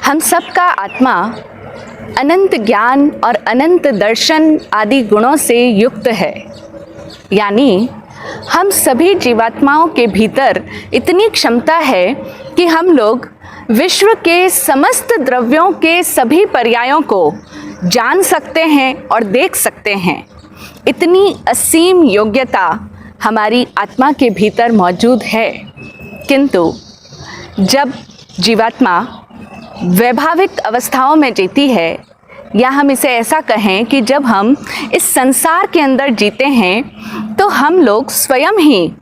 हम सबका आत्मा अनंत ज्ञान और अनंत दर्शन आदि गुणों से युक्त है। यानी हम सभी जीवात्माओं के भीतर इतनी क्षमता है कि हम लोग विश्व के समस्त द्रव्यों के सभी पर्यायों को जान सकते हैं और देख सकते हैं। इतनी असीम योग्यता हमारी आत्मा के भीतर मौजूद है। किंतु जब जीवात्मा वैभाविक अवस्थाओं में जीती है, या हम इसे ऐसा कहें कि जब हम इस संसार के अंदर जीते हैं तो हम लोग स्वयं ही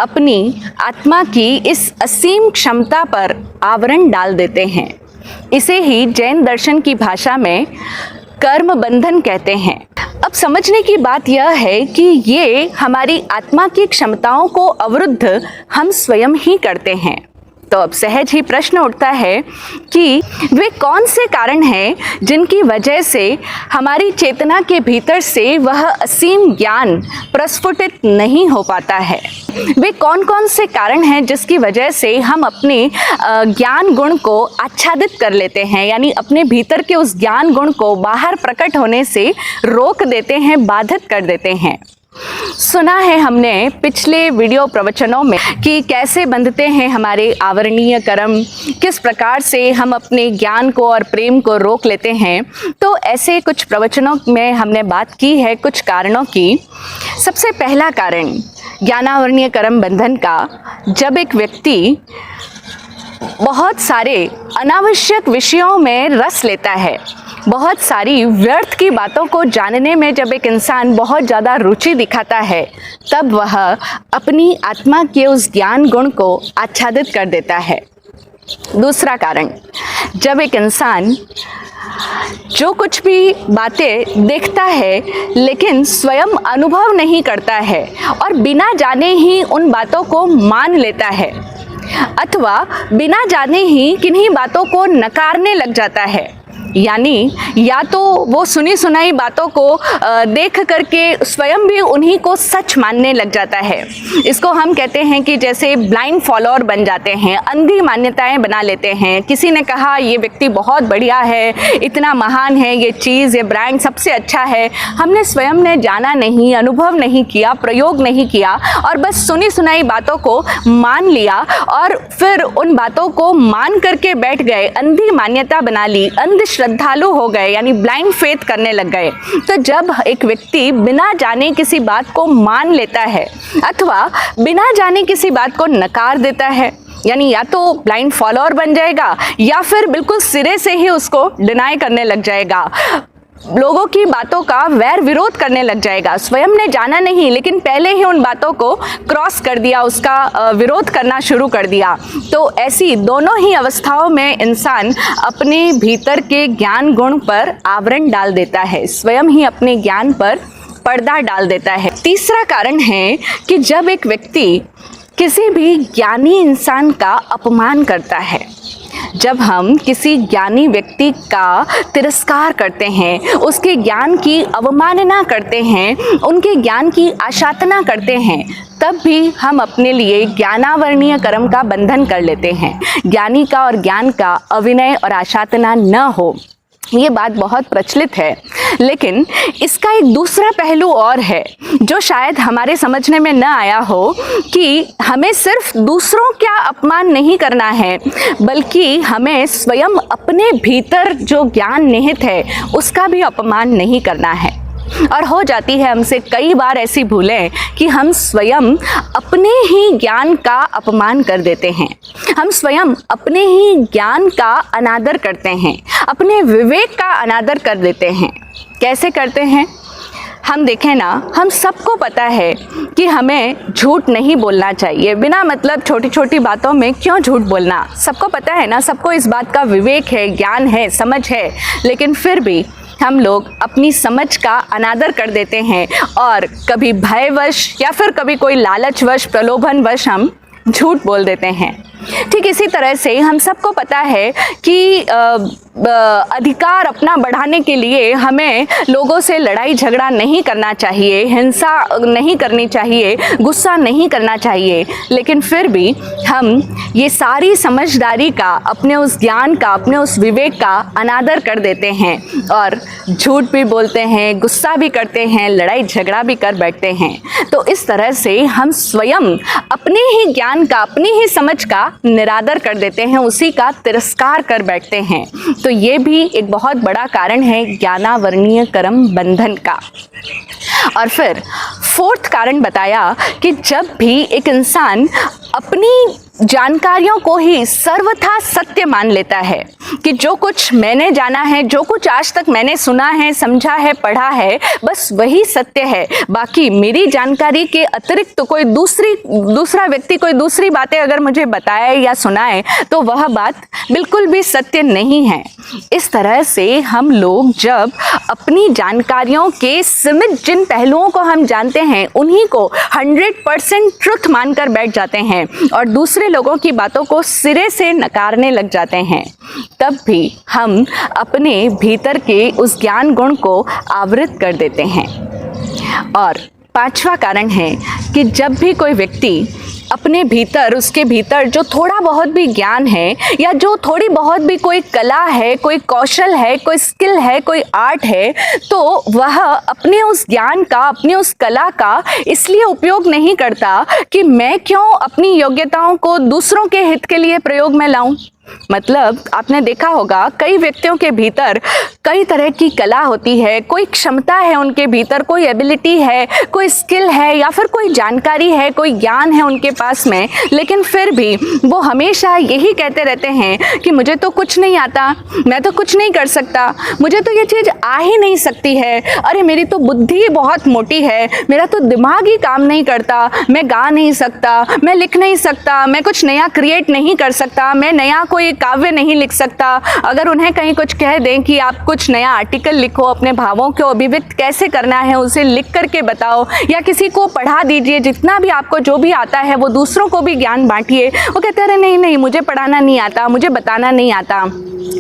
अपनी आत्मा की इस असीम क्षमता पर आवरण डाल देते हैं। इसे ही जैन दर्शन की भाषा में कर्म बंधन कहते हैं। अब समझने की बात यह है कि ये हमारी आत्मा की क्षमताओं को अवरुद्ध हम स्वयं ही करते हैं। तो अब सहज ही प्रश्न उठता है कि वे कौन से कारण हैं जिनकी वजह से हमारी चेतना के भीतर से वह असीम ज्ञान प्रस्फुटित नहीं हो पाता है। वे कौन कौन से कारण हैं जिसकी वजह से हम अपने ज्ञान गुण को आच्छादित कर लेते हैं, यानी अपने भीतर के उस ज्ञान गुण को बाहर प्रकट होने से रोक देते हैं, बाधित कर देते हैं। सुना है हमने पिछले वीडियो प्रवचनों में कि कैसे बंधते हैं हमारे आवरणीय कर्म, किस प्रकार से हम अपने ज्ञान को और प्रेम को रोक लेते हैं। तो ऐसे कुछ प्रवचनों में हमने बात की है कुछ कारणों की। सबसे पहला कारण ज्ञानावरणीय कर्म बंधन का, जब एक व्यक्ति बहुत सारे अनावश्यक विषयों में रस लेता है, बहुत सारी व्यर्थ की बातों को जानने में जब एक इंसान बहुत ज़्यादा रुचि दिखाता है, तब वह अपनी आत्मा के उस ज्ञान गुण को आच्छादित कर देता है। दूसरा कारण, जब एक इंसान जो कुछ भी बातें देखता है लेकिन स्वयं अनुभव नहीं करता है और बिना जाने ही उन बातों को मान लेता है, अथवा बिना जाने ही किन्हीं बातों को नकारने लग जाता है, यानी या तो वो सुनी सुनाई बातों को देख करके स्वयं भी उन्हीं को सच मानने लग जाता है। इसको हम कहते हैं कि जैसे ब्लाइंड फॉलोअर बन जाते हैं, अंधी मान्यताएं बना लेते हैं। किसी ने कहा ये व्यक्ति बहुत बढ़िया है, इतना महान है, ये चीज़, ये ब्रांड सबसे अच्छा है। हमने स्वयं ने जाना नहीं, अनुभव नहीं किया, प्रयोग नहीं किया और बस सुनी सुनाई बातों को मान लिया और फिर उन बातों को मान करके बैठ गए, अंधी मान्यता बना ली, अंध श्रद्धालु हो गए, यानी ब्लाइंड फेथ करने लग गए। तो जब एक व्यक्ति बिना जाने किसी बात को मान लेता है अथवा बिना जाने किसी बात को नकार देता है, यानी या तो ब्लाइंड फॉलोअर बन जाएगा या फिर बिल्कुल सिरे से ही उसको डिनाई करने लग जाएगा, लोगों की बातों का वैर विरोध करने लग जाएगा। स्वयं ने जाना नहीं लेकिन पहले ही उन बातों को क्रॉस कर दिया, उसका विरोध करना शुरू कर दिया। तो ऐसी दोनों ही अवस्थाओं में इंसान अपने भीतर के ज्ञान गुण पर आवरण डाल देता है, स्वयं ही अपने ज्ञान पर पर्दा डाल देता है। तीसरा कारण है कि जब एक व्यक्ति किसी भी ज्ञानी इंसान का अपमान करता है, जब हम किसी ज्ञानी व्यक्ति का तिरस्कार करते हैं, उसके ज्ञान की अवमानना करते हैं, उनके ज्ञान की आशातना करते हैं, तब भी हम अपने लिए ज्ञानावरणीय कर्म का बंधन कर लेते हैं। ज्ञानी का और ज्ञान का अविनय और आशातना न हो, ये बात बहुत प्रचलित है। लेकिन इसका एक दूसरा पहलू और है जो शायद हमारे समझने में न आया हो, कि हमें सिर्फ दूसरों का अपमान नहीं करना है, बल्कि हमें स्वयं अपने भीतर जो ज्ञान निहित है उसका भी अपमान नहीं करना है। और हो जाती है हमसे कई बार ऐसी भूलें कि हम स्वयं अपने ही ज्ञान का अपमान कर देते हैं, हम स्वयं अपने ही ज्ञान का अनादर करते हैं, अपने विवेक का अनादर कर देते हैं। कैसे करते हैं? हम देखें ना, हम सबको पता है कि हमें झूठ नहीं बोलना चाहिए। बिना मतलब छोटी छोटी बातों में क्यों झूठ बोलना, सबको पता है ना, सबको इस बात का विवेक है, ज्ञान है, समझ है। लेकिन फिर भी हम लोग अपनी समझ का अनादर कर देते हैं और कभी भयवश या फिर कभी कोई लालचवश, प्रलोभनवश हम झूठ बोल देते हैं। ठीक इसी तरह से हम सबको पता है कि अधिकार अपना बढ़ाने के लिए हमें लोगों से लड़ाई झगड़ा नहीं करना चाहिए, हिंसा नहीं करनी चाहिए, गुस्सा नहीं करना चाहिए, लेकिन फिर भी हम ये सारी समझदारी का, अपने उस ज्ञान का, अपने उस विवेक का अनादर कर देते हैं और झूठ भी बोलते हैं, गुस्सा भी करते हैं, लड़ाई झगड़ा भी कर बैठते हैं। तो इस तरह से हम स्वयं अपने ही ज्ञान का, अपनी ही समझ का निरादर कर देते हैं, उसी का तिरस्कार कर बैठते हैं। तो ये भी एक बहुत बड़ा कारण है ज्ञानावरणीय कर्म बंधन का। और फिर फोर्थ कारण बताया कि जब भी एक इंसान अपनी जानकारियों को ही सर्वथा सत्य मान लेता है कि जो कुछ मैंने जाना है, जो कुछ आज तक मैंने सुना है, समझा है, पढ़ा है, बस वही सत्य है, बाकी मेरी जानकारी के अतिरिक्त तो कोई दूसरा व्यक्ति कोई दूसरी बातें अगर मुझे बताए या सुनाए तो वह बात बिल्कुल भी सत्य नहीं है। इस तरह से हम लोग जब अपनी जानकारियों के सीमित जिन पहलुओं को हम जानते हैं उन्हीं को 100% ट्रुथ मानकर बैठ जाते हैं और दूसरे लोगों की बातों को सिरे से नकारने लग जाते हैं, तब भी हम अपने भीतर के उस ज्ञान गुण को आवृत कर देते हैं। और पांचवा कारण है कि जब भी कोई व्यक्ति अपने भीतर, उसके भीतर जो थोड़ा बहुत भी ज्ञान है या जो थोड़ी बहुत भी कोई कला है, कोई कौशल है, कोई स्किल है, कोई आर्ट है, तो वह अपने उस ज्ञान का, अपनी उस कला का इसलिए उपयोग नहीं करता कि मैं क्यों अपनी योग्यताओं को दूसरों के हित के लिए प्रयोग में लाऊं। मतलब आपने देखा होगा कई व्यक्तियों के भीतर कई तरह की कला होती है, कोई क्षमता है उनके भीतर, कोई एबिलिटी है, कोई स्किल है या फिर कोई जानकारी है, कोई ज्ञान है उनके पास में, लेकिन फिर भी वो हमेशा यही कहते रहते हैं कि मुझे तो कुछ नहीं आता, मैं तो कुछ नहीं कर सकता, मुझे तो ये चीज़ आ ही नहीं सकती है, अरे मेरी तो बुद्धि बहुत मोटी है, मेरा तो दिमाग ही काम नहीं करता, मैं गा नहीं सकता, मैं लिख नहीं सकता, मैं कुछ नया क्रिएट नहीं कर सकता, मैं नया कोई काव्य नहीं लिख सकता। अगर उन्हें कहीं कुछ कह दें कि आप कुछ नया आर्टिकल लिखो, अपने भावों को अभिव्यक्त कैसे करना है उसे लिख करके बताओ, या किसी को पढ़ा दीजिए, जितना भी आपको जो भी आता है वो दूसरों को भी ज्ञान बांटिए, वो कहते हैं नहीं नहीं मुझे पढ़ाना नहीं आता, मुझे बताना नहीं आता।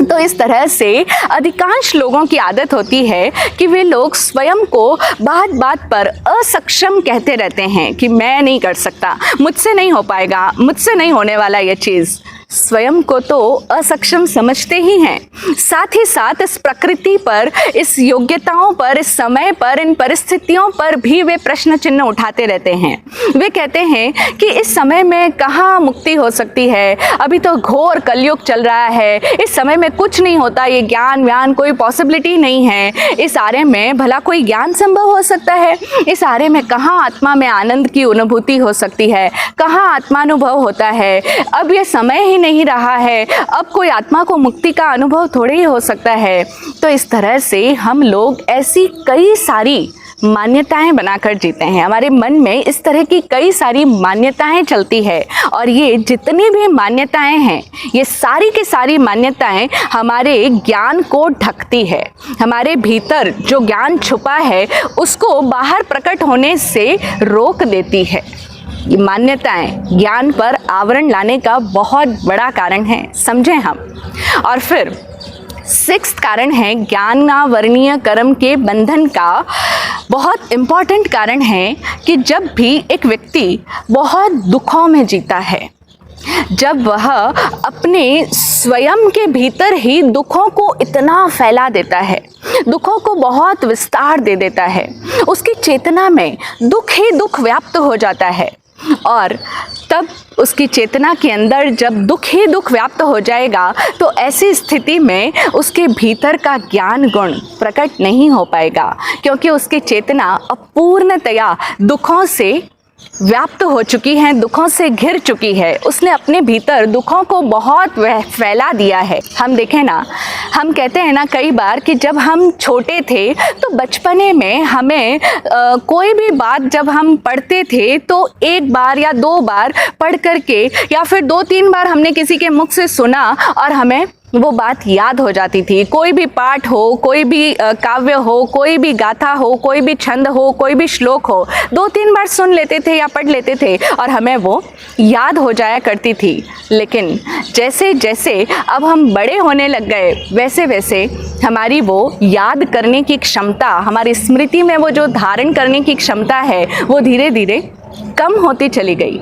तो इस तरह से अधिकांश लोगों की आदत होती है कि वे लोग स्वयं को बात बात पर असक्षम कहते रहते हैं कि मैं नहीं कर सकता, मुझसे नहीं हो पाएगा, मुझसे नहीं होने वाला ये चीज़। स्वयं को तो असक्षम समझते ही हैं, साथ ही साथ इस प्रकृति पर, इस योग्यताओं पर, इस समय पर, इन परिस्थितियों पर भी वे प्रश्न चिन्ह उठाते रहते हैं। वे कहते हैं कि इस समय में कहाँ मुक्ति हो सकती है, अभी तो घोर कलयुग चल रहा है, इस समय में कुछ नहीं होता, ये ज्ञान व्यान कोई पॉसिबिलिटी नहीं है, इस आर्य में भला कोई ज्ञान संभव हो सकता है, इस आर्य में कहाँ आत्मा में आनंद की अनुभूति हो सकती है, कहाँ आत्मानुभव होता है, अब ये समय ही नहीं रहा है, अब कोई आत्मा को मुक्ति का अनुभव थोड़े ही हो सकता है। तो इस तरह से हम लोग ऐसी कई सारी मान्यताएं बनाकर जीते हैं, हमारे मन में इस तरह की कई सारी मान्यताएं चलती है और ये जितनी भी मान्यताएं हैं, ये सारी की सारी मान्यताएं हमारे ज्ञान को ढकती है, हमारे भीतर जो ज्ञान छुपा है उसको बाहर प्रकट होने से रोक देती है। ये मान्यताएं ज्ञान पर आवरण लाने का बहुत बड़ा कारण है, समझें हम। और फिर सिक्स्थ कारण है ज्ञानावरणीय कर्म के बंधन का बहुत इम्पॉर्टेंट कारण है कि जब भी एक व्यक्ति बहुत दुखों में जीता है, जब वह अपने स्वयं के भीतर ही दुखों को इतना फैला देता है, दुखों को बहुत विस्तार दे देता है, उसकी चेतना में दुख ही दुख व्याप्त हो जाता है और तब उसकी चेतना के अंदर जब दुख ही दुख व्याप्त हो जाएगा तो ऐसी स्थिति में उसके भीतर का ज्ञान गुण प्रकट नहीं हो पाएगा, क्योंकि उसकी चेतना अपूर्णतया दुखों से व्याप्त हो चुकी है, दुखों से घिर चुकी है, उसने अपने भीतर दुखों को बहुत फैला दिया है। हम देखें ना, हम कहते हैं ना कई बार कि जब हम छोटे थे तो बचपने में हमें कोई भी बात जब हम पढ़ते थे तो एक बार या दो बार पढ़ करके या फिर 2-3 बार हमने किसी के मुख से सुना और हमें वो बात याद हो जाती थी। कोई भी पाठ हो, कोई भी काव्य हो, कोई भी गाथा हो, कोई भी छंद हो, कोई भी श्लोक हो, 2-3 बार सुन लेते थे या पढ़ लेते थे और हमें वो याद हो जाया करती थी। लेकिन जैसे जैसे अब हम बड़े होने लग गए, वैसे वैसे हमारी वो याद करने की क्षमता, हमारी स्मृति में वो जो धारण करने की क्षमता है, वो धीरे धीरे कम होती चली गई।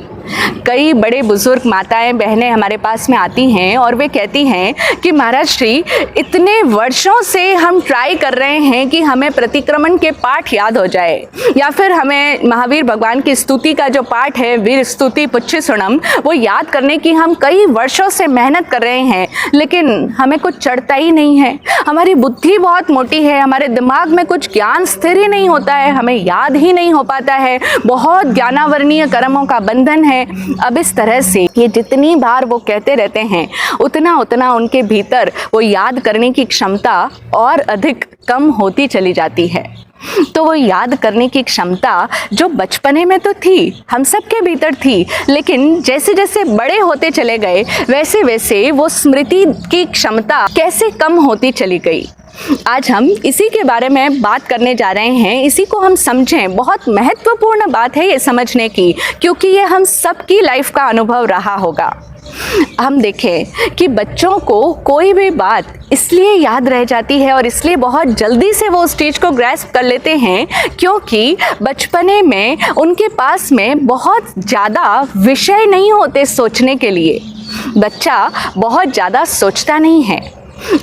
कई बड़े बुजुर्ग माताएं बहनें हमारे पास में आती हैं और वे कहती हैं कि महाराज श्री, इतने वर्षों से हम ट्राई कर रहे हैं कि हमें प्रतिक्रमण के पाठ याद हो जाए, या फिर हमें महावीर भगवान की स्तुति का जो पाठ है, वीर स्तुति पुच्छि सुणम, वो याद करने की हम कई वर्षों से मेहनत कर रहे हैं, लेकिन हमें कुछ चढ़ता ही नहीं है। हमारी बुद्धि बहुत मोटी है, हमारे दिमाग में कुछ ज्ञान स्थिर ही नहीं होता है, हमें याद ही नहीं हो पाता है, बहुत ज्ञानावर्णीय कर्मों का बंधन है। अब इस तरह से ये जितनी बार वो कहते रहते हैं, उतना उतना उनके भीतर वो याद करने की क्षमता और अधिक कम होती चली जाती है। तो वो याद करने की क्षमता जो बचपने में तो थी, हम सबके भीतर थी, लेकिन जैसे जैसे बड़े होते चले गए, वैसे वैसे वो स्मृति की क्षमता कैसे कम होती चली गई। आज हम इसी के बारे में बात करने जा रहे हैं, इसी को हम समझें। बहुत महत्वपूर्ण बात है ये समझने की, क्योंकि ये हम सबकी लाइफ का अनुभव रहा होगा। हम देखें कि बच्चों को कोई भी बात इसलिए याद रह जाती है और इसलिए बहुत जल्दी से वो उस चीज़ को ग्रैस्प कर लेते हैं, क्योंकि बचपने में उनके पास में बहुत ज़्यादा विषय नहीं होते सोचने के लिए। बच्चा बहुत ज़्यादा सोचता नहीं है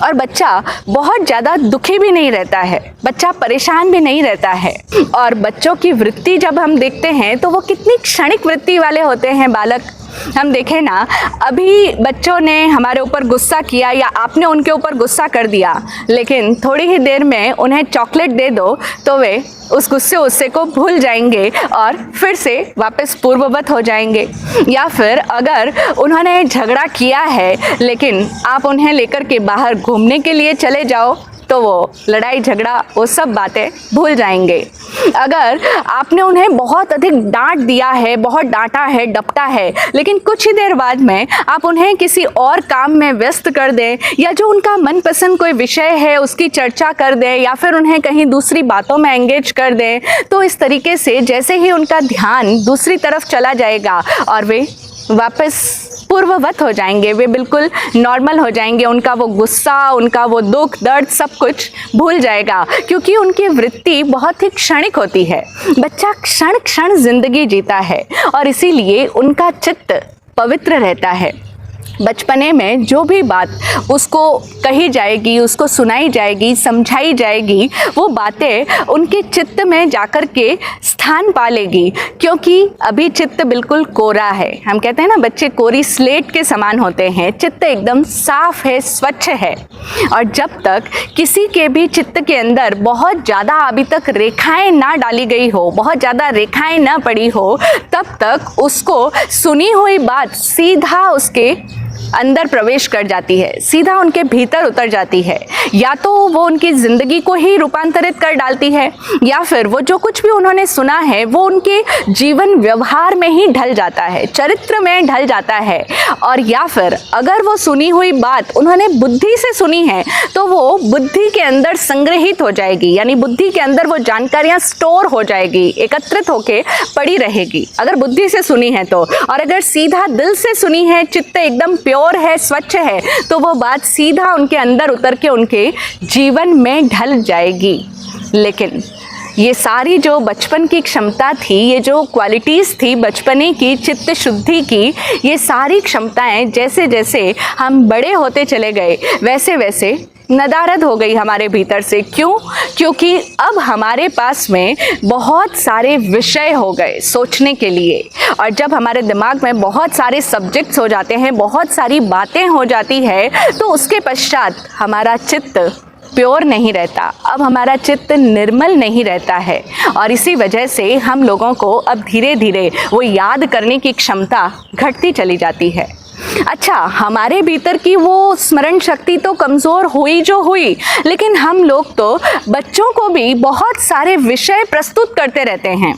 और बच्चा बहुत ज़्यादा दुखी भी नहीं रहता है, बच्चा परेशान भी नहीं रहता है। और बच्चों की वृत्ति जब हम देखते हैं तो वो कितनी क्षणिक वृत्ति वाले होते हैं बालक। हम देखें ना, अभी बच्चों ने हमारे ऊपर गुस्सा किया या आपने उनके ऊपर गुस्सा कर दिया, लेकिन थोड़ी ही देर में उन्हें चॉकलेट दे दो तो वे उस गुस्से को भूल जाएंगे और फिर से वापस पूर्ववत हो जाएंगे। या फिर अगर उन्होंने झगड़ा किया है, लेकिन आप उन्हें लेकर के बाहर घूमने के लिए चले जाओ तो वो लड़ाई झगड़ा वो सब बातें भूल जाएंगे। अगर आपने उन्हें बहुत अधिक डांट दिया है, बहुत डांटा है, डपटा है, लेकिन कुछ ही देर बाद में आप उन्हें किसी और काम में व्यस्त कर दें, या जो उनका मनपसंद कोई विषय है उसकी चर्चा कर दें, या फिर उन्हें कहीं दूसरी बातों में एंगेज कर दें, तो इस तरीके से जैसे ही उनका ध्यान दूसरी तरफ चला जाएगा और वे वापस पूर्ववत हो जाएंगे, वे बिल्कुल नॉर्मल हो जाएंगे, उनका वो गुस्सा, उनका वो दुख दर्द सब कुछ भूल जाएगा, क्योंकि उनकी वृत्ति बहुत ही क्षणिक होती है। बच्चा क्षण क्षण जिंदगी जीता है और इसीलिए उनका चित्त पवित्र रहता है। बचपने में जो भी बात उसको कही जाएगी, उसको सुनाई जाएगी, समझाई जाएगी, वो बातें उनके चित्त में जाकर के स्थान पा लेगी, क्योंकि अभी चित्त बिल्कुल कोरा है। हम कहते हैं ना, बच्चे कोरी स्लेट के समान होते हैं, चित्त एकदम साफ है, स्वच्छ है। और जब तक किसी के भी चित्त के अंदर बहुत ज़्यादा अभी तक रेखाएं ना डाली गई हो, बहुत ज़्यादा रेखाएं ना पड़ी हो, तब तक उसको सुनी हुई बात सीधा उसके अंदर प्रवेश कर जाती है, सीधा उनके भीतर उतर जाती है। या तो वो उनकी ज़िंदगी को ही रूपांतरित कर डालती है, या फिर वो जो कुछ भी उन्होंने सुना है वो उनके जीवन व्यवहार में ही ढल जाता है, चरित्र में ढल जाता है। और या फिर अगर वो सुनी हुई बात उन्होंने बुद्धि से सुनी है तो वो बुद्धि के अंदर संग्रहित हो जाएगी, यानी बुद्धि के अंदर वो जानकारियाँ स्टोर हो जाएगी, एकत्रित होके पड़ी रहेगी, अगर बुद्धि से सुनी है तो। और अगर सीधा दिल से सुनी है, चित्त एकदम प्योर है, स्वच्छ है, तो वो बात सीधा उनके अंदर उतर के उनके जीवन में ढल जाएगी। लेकिन ये सारी जो बचपन की क्षमता थी, ये जो क्वालिटीज़ थी बचपने की, चित्त शुद्धि की, ये सारी क्षमताएं जैसे जैसे हम बड़े होते चले गए, वैसे वैसे नदारद हो गई हमारे भीतर से। क्यों? क्योंकि अब हमारे पास में बहुत सारे विषय हो गए सोचने के लिए, और जब हमारे दिमाग में बहुत सारे सब्जेक्ट्स हो जाते हैं, बहुत सारी बातें हो जाती है, तो उसके पश्चात हमारा चित्त प्योर नहीं रहता, अब हमारा चित्त निर्मल नहीं रहता है। और इसी वजह से हम लोगों को अब धीरे धीरे वो याद करने की क्षमता घटती चली जाती है। अच्छा, हमारे भीतर की वो स्मरण शक्ति तो कमज़ोर हुई जो हुई, लेकिन हम लोग तो बच्चों को भी बहुत सारे विषय प्रस्तुत करते रहते हैं।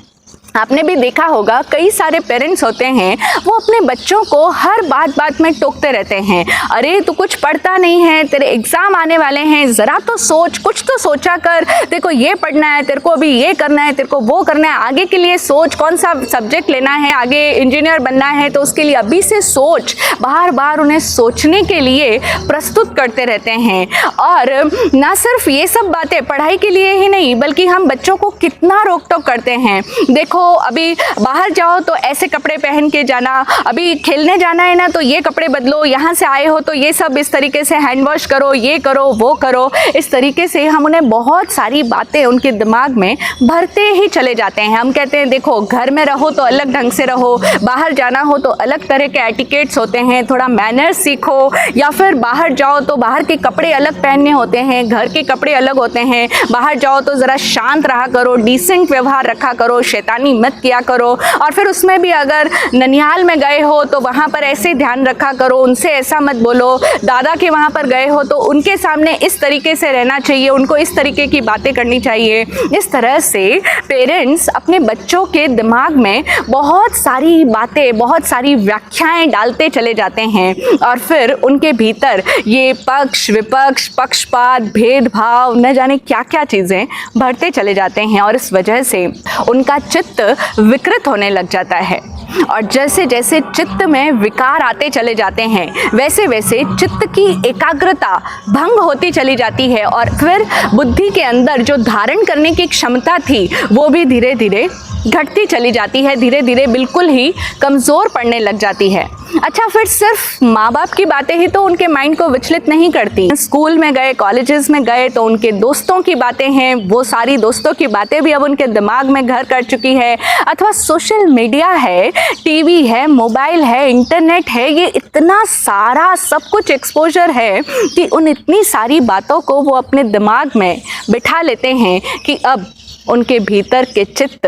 आपने भी देखा होगा कई सारे पेरेंट्स होते हैं, वो अपने बच्चों को हर बात में टोकते रहते हैं। अरे तू कुछ पढ़ता नहीं है, तेरे एग्ज़ाम आने वाले हैं, ज़रा तो सोच, कुछ तो सोचा कर, तेरे को ये पढ़ना है, तेरे को अभी ये करना है, तेरे को वो करना है, आगे के लिए सोच, कौन सा सब्जेक्ट लेना है, आगे इंजीनियर बनना है तो उसके लिए अभी से सोच। बार उन्हें सोचने के लिए प्रस्तुत करते रहते हैं। और ना सिर्फ ये सब बातें पढ़ाई के लिए ही नहीं, बल्कि हम बच्चों को कितना रोक टोक करते हैं। देखो अभी बाहर जाओ तो ऐसे कपड़े पहन के जाना, अभी खेलने जाना है ना तो ये कपड़े बदलो, यहाँ से आए हो तो ये सब इस तरीके से हैंड वॉश करो, ये करो वो करो। इस तरीके से हम उन्हें बहुत सारी बातें उनके दिमाग में भरते ही चले जाते हैं। हम कहते हैं देखो घर में रहो तो अलग ढंग से रहो, बाहर जाना हो तो अलग तरह के एटिकेट्स होते हैं, थोड़ा मैनर्स सीखो, या फिर बाहर जाओ तो बाहर के कपड़े अलग पहनने होते हैं, घर के कपड़े अलग होते हैं, बाहर जाओ तो ज़रा शांत रहा करो, डिसेंट व्यवहार रखा करो, शैतानी मत किया करो। और फिर उसमें भी अगर ननिहाल में गए हो तो वहाँ पर ऐसे ध्यान रखा करो, उनसे ऐसा मत बोलो, दादा के वहाँ पर गए हो तो उनके सामने इस तरीके से रहना चाहिए, उनको इस तरीके की बातें करनी चाहिए। इस तरह से पेरेंट्स अपने बच्चों के दिमाग में बहुत सारी बातें, बहुत सारी व्याख्याएं डालते चले जाते हैं और फिर उनके भीतर ये पक्ष विपक्ष, पक्षपात, भेदभाव, न जाने क्या क्या चीज़ें भरते चले जाते हैं। और इस वजह से उनका चित्त विकृत होने लग जाता है। और जैसे जैसे चित्त में विकार आते चले जाते हैं, वैसे वैसे चित्त की एकाग्रता भंग होती चली जाती है और फिर बुद्धि के अंदर जो धारण करने की क्षमता थी वो भी धीरे धीरे घटती चली जाती है, धीरे धीरे बिल्कुल ही कमज़ोर पड़ने लग जाती है। अच्छा, फिर सिर्फ माँ बाप की बातें ही तो उनके माइंड को विचलित नहीं करती। स्कूल में गए, कॉलेजेस में गए तो उनके दोस्तों की बातें हैं, वो सारी दोस्तों की बातें भी अब उनके दिमाग में घर कर चुकी है। अथवा सोशल मीडिया है, टीवी है, मोबाइल है, इंटरनेट है, ये इतना सारा सब कुछ एक्सपोजर है कि उन इतनी सारी बातों को वो अपने दिमाग में बिठा लेते हैं कि अब उनके भीतर के चित्त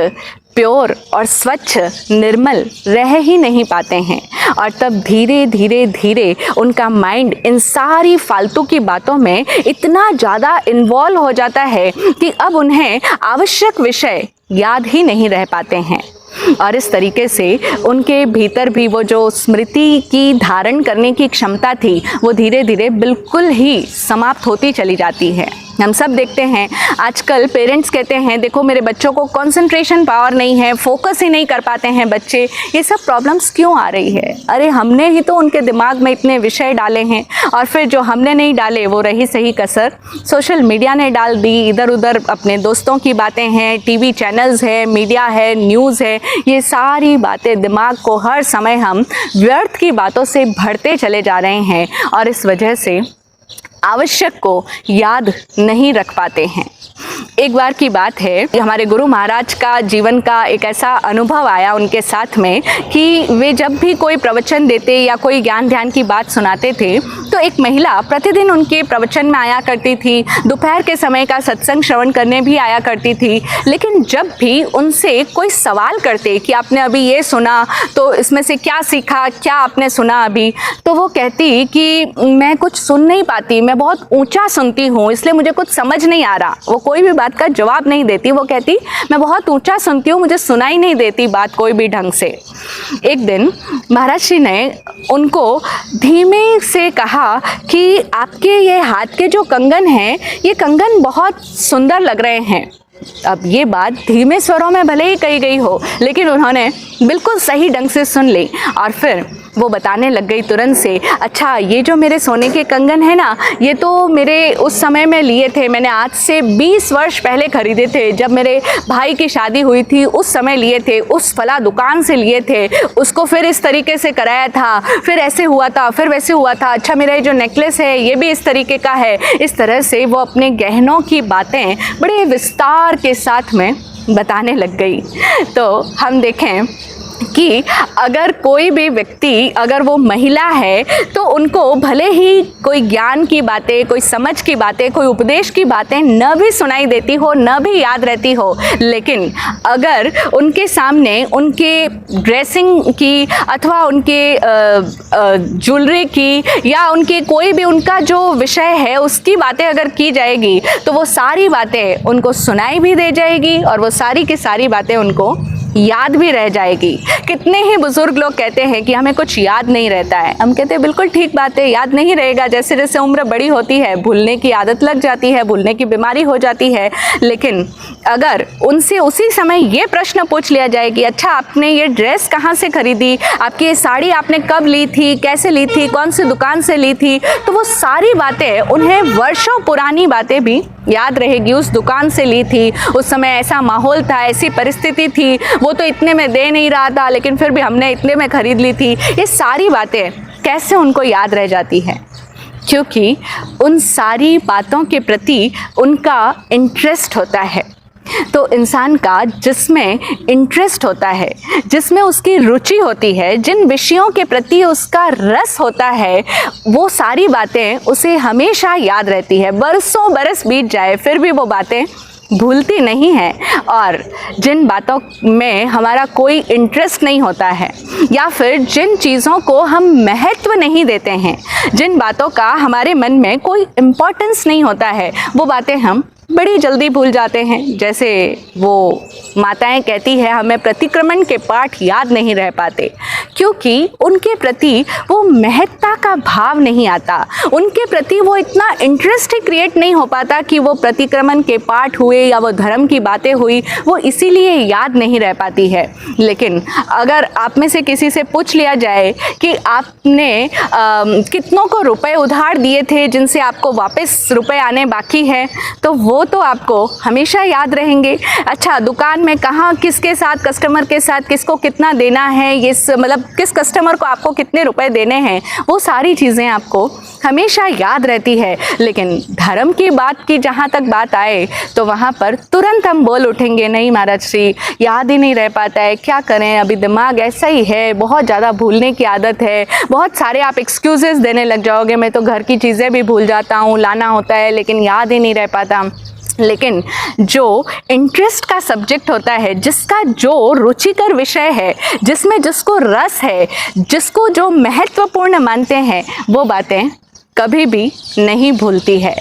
प्योर और स्वच्छ, निर्मल रह ही नहीं पाते हैं। और तब धीरे धीरे धीरे उनका माइंड इन सारी फालतू की बातों में इतना ज़्यादा इन्वॉल्व हो जाता है कि अब उन्हें आवश्यक विषय याद ही नहीं रह पाते हैं। और इस तरीके से उनके भीतर भी वो जो स्मृति की धारण करने की क्षमता थी वो धीरे धीरे बिल्कुल ही समाप्त होती चली जाती है। हम सब देखते हैं आजकल पेरेंट्स कहते हैं देखो मेरे बच्चों को कंसंट्रेशन पावर नहीं है, फोकस ही नहीं कर पाते हैं बच्चे, ये सब प्रॉब्लम्स क्यों आ रही है? अरे हमने ही तो उनके दिमाग में इतने विषय डाले हैं और फिर जो हमने नहीं डाले वो रही सही कसर सोशल मीडिया ने डाल दी। इधर उधर अपने दोस्तों की बातें हैं, टीवी चैनल्स है, मीडिया है, न्यूज़ है, ये सारी बातें दिमाग को हर समय हम व्यर्थ की बातों से भरते चले जा रहे हैं और इस वजह से आवश्यक को याद नहीं रख पाते हैं। एक बार की बात है, हमारे गुरु महाराज का जीवन का एक ऐसा अनुभव आया उनके साथ में कि वे जब भी कोई प्रवचन देते या कोई ज्ञान ध्यान की बात सुनाते थे तो एक महिला प्रतिदिन उनके प्रवचन में आया करती थी, दोपहर के समय का सत्संग श्रवण करने भी आया करती थी। लेकिन जब भी उनसे कोई सवाल करते कि आपने अभी ये सुना तो इसमें से क्या सीखा, क्या आपने सुना अभी, तो वो कहती कि मैं कुछ सुन नहीं पाती, मैं बहुत ऊंचा सुनती हूँ इसलिए मुझे कुछ समझ नहीं आ रहा। वो कोई भी बात का जवाब नहीं देती, वो कहती मैं बहुत ऊंचा सुनती हूँ, मुझे सुनाई नहीं देती बात कोई भी ढंग से। एक दिन महाराज जी ने उनको धीमे से कहा कि आपके ये हाथ के जो कंगन हैं ये कंगन बहुत सुंदर लग रहे हैं। अब ये बात धीमे स्वरों में भले ही कही गई हो लेकिन उन्होंने बिल्कुल सही ढंग से सुन ली और फिर वो बताने लग गई तुरंत से, अच्छा ये जो मेरे सोने के कंगन है ना, ये तो मेरे उस समय में लिए थे, मैंने आज से 20 वर्ष पहले खरीदे थे, जब मेरे भाई की शादी हुई थी उस समय लिए थे, उस फला दुकान से लिए थे, उसको फिर इस तरीके से कराया था, फिर ऐसे हुआ था, फिर वैसे हुआ था, अच्छा मेरा ये जो नेकलेस है ये भी इस तरीके का है। इस तरह से वो अपने गहनों की बातें बड़े विस्तार के साथ में बताने लग गई। तो हम देखें कि अगर कोई भी व्यक्ति, अगर वो महिला है तो उनको भले ही कोई ज्ञान की बातें, कोई समझ की बातें, कोई उपदेश की बातें न भी सुनाई देती हो, न भी याद रहती हो, लेकिन अगर उनके सामने उनके ड्रेसिंग की अथवा उनके ज्वेलरी की या उनके कोई भी उनका जो विषय है उसकी बातें अगर की जाएगी तो वो सारी बातें उनको सुनाई भी दे जाएगी और वो सारी की सारी बातें उनको याद भी रह जाएगी। कितने ही बुजुर्ग लोग कहते हैं कि हमें कुछ याद नहीं रहता है। हम कहते हैं बिल्कुल ठीक बात है, याद नहीं रहेगा। जैसे जैसे उम्र बड़ी होती है भूलने की आदत लग जाती है, भूलने की बीमारी हो जाती है। लेकिन अगर उनसे उसी समय ये प्रश्न पूछ लिया जाए कि अच्छा आपने ये ड्रेस कहाँ से खरीदी, आपकी ये साड़ी आपने कब ली थी, कैसे ली थी, कौन सी दुकान से ली थी, तो वो सारी बातें, उन्हें वर्षों पुरानी बातें भी याद रहेगी। उस दुकान से ली थी, उस समय ऐसा माहौल था, ऐसी परिस्थिति थी, वो तो इतने में दे नहीं रहा था लेकिन फिर भी हमने इतने में खरीद ली थी। ये सारी बातें कैसे उनको याद रह जाती हैं? क्योंकि उन सारी बातों के प्रति उनका इंटरेस्ट होता है। तो इंसान का जिसमें इंटरेस्ट होता है, जिसमें उसकी रुचि होती है, जिन विषयों के प्रति उसका रस होता है, वो सारी बातें उसे हमेशा याद रहती है। बरसों बरस बीत जाए फिर भी वो बातें भूलती नहीं है। और जिन बातों में हमारा कोई इंटरेस्ट नहीं होता है या फिर जिन चीज़ों को हम महत्व नहीं देते हैं, जिन बातों का हमारे मन में कोई इम्पोर्टेंस नहीं होता है, वो बातें हम बड़ी जल्दी भूल जाते हैं। जैसे वो माताएं कहती है हमें प्रतिक्रमण के पाठ याद नहीं रह पाते, क्योंकि उनके प्रति वो महत्ता का भाव नहीं आता, उनके प्रति वो इतना इंटरेस्ट ही क्रिएट नहीं हो पाता कि वो प्रतिक्रमण के पाठ हुए या वो धर्म की बातें हुई, वो इसीलिए याद नहीं रह पाती है। लेकिन अगर आप में से किसी से पूछ लिया जाए कि आपने कितनों को रुपए उधार दिए थे जिनसे आपको वापस रुपए आने बाकी है, तो वो तो आपको हमेशा याद रहेंगे। अच्छा, दुकान में कहाँ किसके साथ, कस्टमर के साथ किसको कितना देना है, ये मतलब किस कस्टमर को आपको कितने रुपए देने हैं, वो सारी चीज़ें आपको हमेशा याद रहती है। लेकिन धर्म की बात की जहाँ तक बात आए तो वहाँ पर तुरंत हम बोल उठेंगे नहीं महाराज श्री, याद ही नहीं रह पाता है, क्या करें, अभी दिमाग ऐसा ही है, बहुत ज़्यादा भूलने की आदत है। बहुत सारे आप एक्सक्यूजेस देने लग जाओगे, मैं तो घर की चीज़ें भी भूल जाता हूँ, लाना होता है लेकिन याद ही नहीं रह पाता। लेकिन जो इंटरेस्ट का सब्जेक्ट होता है, जिसका जो रुचिकर विषय है, जिसमें जिसको रस है, जिसको जो महत्वपूर्ण मानते हैं, वो बातें कभी भी नहीं भूलती है।